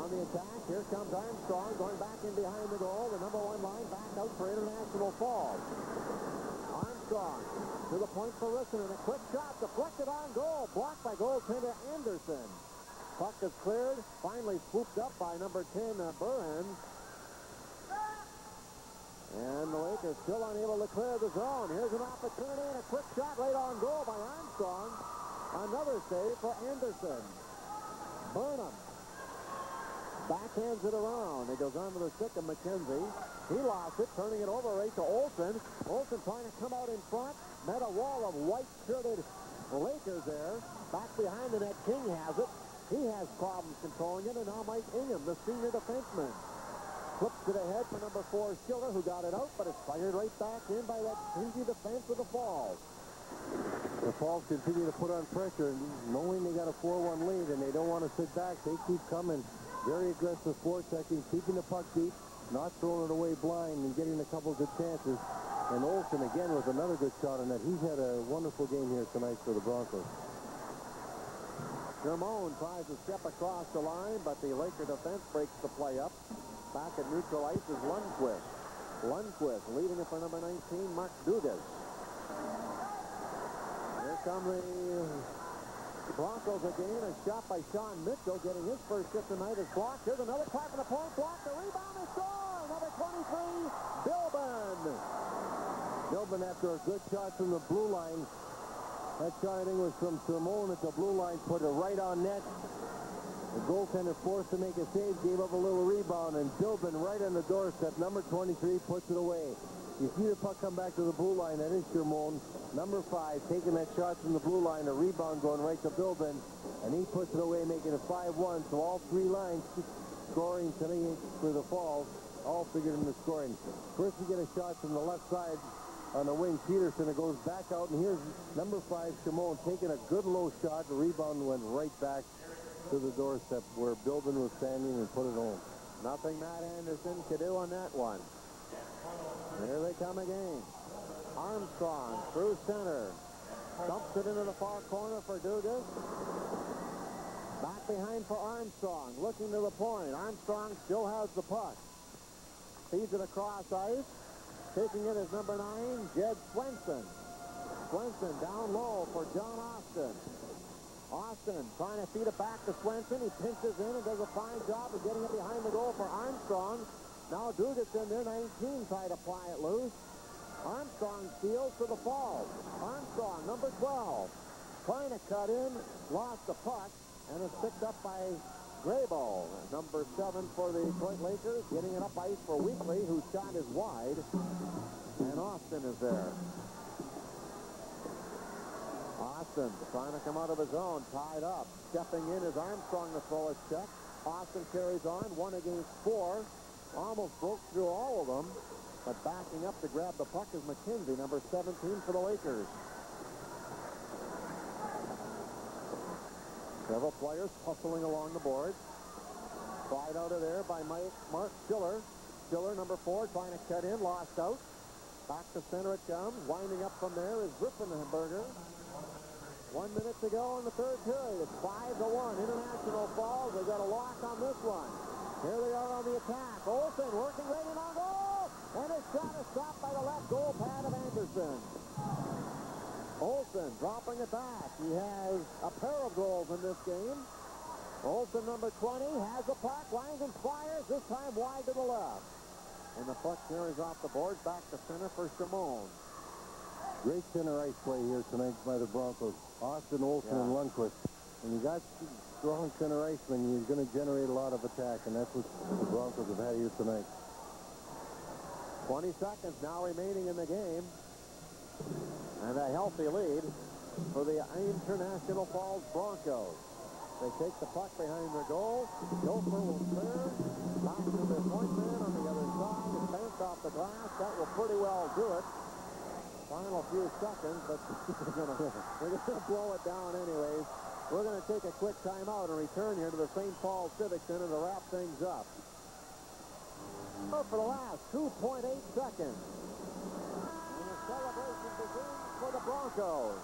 On the attack, here comes Armstrong going back in behind the goal. The number 1 line back out for International Falls. Armstrong to the point for Ristonen. A quick shot deflected on goal. Blocked by goaltender Anderson. Puck is cleared. Finally swooped up by number 10, Burhan. And the Lakers still unable to clear the zone. Here's an opportunity and a quick shot right on goal by Armstrong. Another save for Anderson. Burnham backhands it around. It goes onto the stick of McKenzie. He lost it, turning it over right to Olsen. Olsen trying to come out in front. Met a wall of white-shirted Lakers there. Back behind the net, King has it. He has problems controlling it, and now Mike Ingham, the senior defenseman, flips it ahead for number 4, Schiller, who got it out, but it's fired right back in by that stingy defense of the Falls. The Falls continue to put on pressure, knowing they got a 4-1 lead, and they don't want to sit back. They keep coming. Very aggressive forechecking, keeping the puck deep, not throwing it away blind, and getting a couple good chances. And Olsen again with another good shot on that. He's had a wonderful game here tonight for the Broncos. Shermone tries to step across the line, but the Laker defense breaks the play up. Back at neutral ice is Lundqvist. Lundqvist leading it for number 19, Mark Dugas. Here come the Broncos again. A shot by Sean Mitchell, getting his first hit tonight is blocked. Here's another try from the point, blocked. The rebound is score. Number 23, Bilbin. Bilbin after a good shot from the blue line. That shot, I think, was from Shermone at the blue line, put it right on net. The goaltender forced to make a save, gave up a little rebound, and Bilbin right on the doorstep. Number 23 puts it away. You see the puck come back to the blue line. That is Shermone. Number 5 taking that shot from the blue line, a rebound going right to Bilbin, and he puts it away, making it 5-1. So all 3 lines scoring tonight for the Falls, all figured in the scoring. First we get a shot from the left side on the wing. Peterson, it goes back out, and here's number 5, Shermone, taking a good low shot. The rebound went right back to the doorstep where Bilbin was standing and put it home. Nothing Matt Anderson could do on that one. Here they come again. Armstrong through center. Dumps it into the far corner for Dugas. Back behind for Armstrong. Looking to the point. Armstrong still has the puck. Feeds it across ice. Taking it is number 9, Jed Swenson. Swenson down low for John Austin. Austin trying to feed it back to Swenson. He pinches in and does a fine job of getting it behind the goal for Armstrong. Now Dugas in there, 19, try to pry it loose. Armstrong steals to the Falls. Armstrong, number 12, trying to cut in, lost the puck, and is picked up by Graybo, number 7 for the Detroit Lakers, getting it up ice for Weekly, whose shot is wide, and Austin is there. Austin trying to come out of his own, tied up. Stepping in is Armstrong to throw a check. Austin carries on, 1 against 4. Almost broke through all of them, but backing up to grab the puck is McKenzie, number 17 for the Lakers. Several players hustling along the boards. Slide out of there by Mark Schiller. Schiller, number 4, trying to cut in, lost out. Back to center it comes. Winding up from there is Rippenberger. 1 minute to go in the third period. It's 5-1. International Falls. They got a lock on this one. Here they are on the attack. Olsen working right in on goal. And his shot is stopped by the left goal pad of Anderson. Olsen dropping it back. He has a pair of goals in this game. Olsen, number 20, has the puck, lines and fires, this time wide to the left. And the puck carries off the boards back to center for Shermone. Great center ice play here tonight by the Broncos. Austin, Olsen, and Lundqvist. And you got strong center icemen, you're going to generate a lot of attack, and that's what the Broncos have had here tonight. 20 seconds now remaining in the game. And a healthy lead for the International Falls Broncos. They take the puck behind their goal. Gopher will clear. Back to their point man on the other side. It's bounced off the glass. That will pretty well do it. Final few seconds, but we're going to blow it down anyways. We're going to take a quick timeout and return here to the St. Paul Civic Center to wrap things up. For the last 2.8 seconds. And the celebration begins for the Broncos,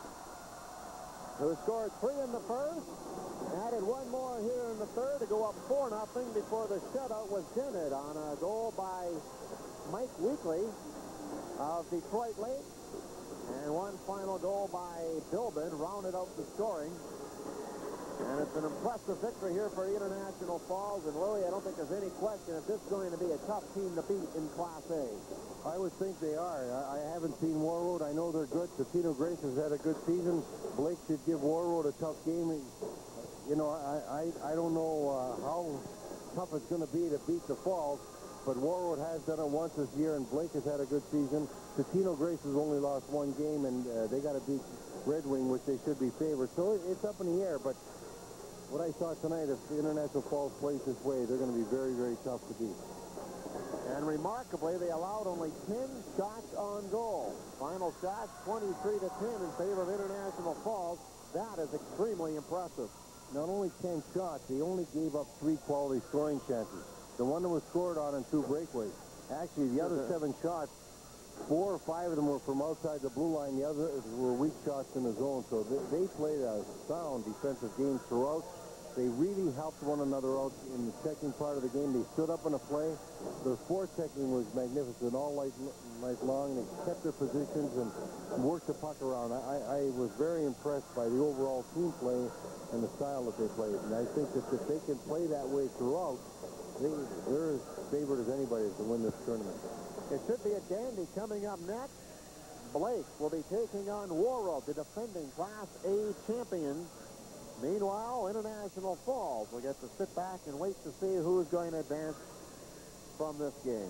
who scored 3 in the first, added 1 more here in the third to go up 4-0 before the shutout was dented on a goal by Mike Weekly of Detroit Lake. And 1 final goal by Bilbin rounded out the scoring. And it's an impressive victory here for International Falls. And Louie, I don't think there's any question if this is going to be a tough team to beat in Class A. I would think they are. I haven't seen Warroad. I know they're good. Totino Grace has had a good season. Blake should give Warroad a tough game. You know, I don't know how tough it's going to be to beat the Falls, but Warroad has done it once this year, and Blake has had a good season. Totino Grace has only lost 1 game, and they got to beat Red Wing, which they should be favored. So it's up in the air, but what I saw tonight, if the International Falls plays this way, they're going to be very, very tough to beat. And remarkably, they allowed only 10 shots on goal. Final shots, 23-10 in favor of International Falls. That is extremely impressive. Not only 10 shots, they only gave up 3 quality scoring chances. The one that was scored on and 2 breakaways. Actually, the other 7 shots 4 or 5 of them were from outside the blue line. The others were weak shots in the zone. So they played a sound defensive game throughout. They really helped one another out in the checking part of the game. They stood up in a play. Their forechecking was magnificent all night long. They kept their positions and worked the puck around. I was very impressed by the overall team play and the style that they played. And I think that if they can play that way throughout, they're as favored as anybody to win this tournament. It should be a dandy coming up next. Blake will be taking on Warroad, the defending Class A champions. Meanwhile, International Falls will get to sit back and wait to see who's going to advance from this game.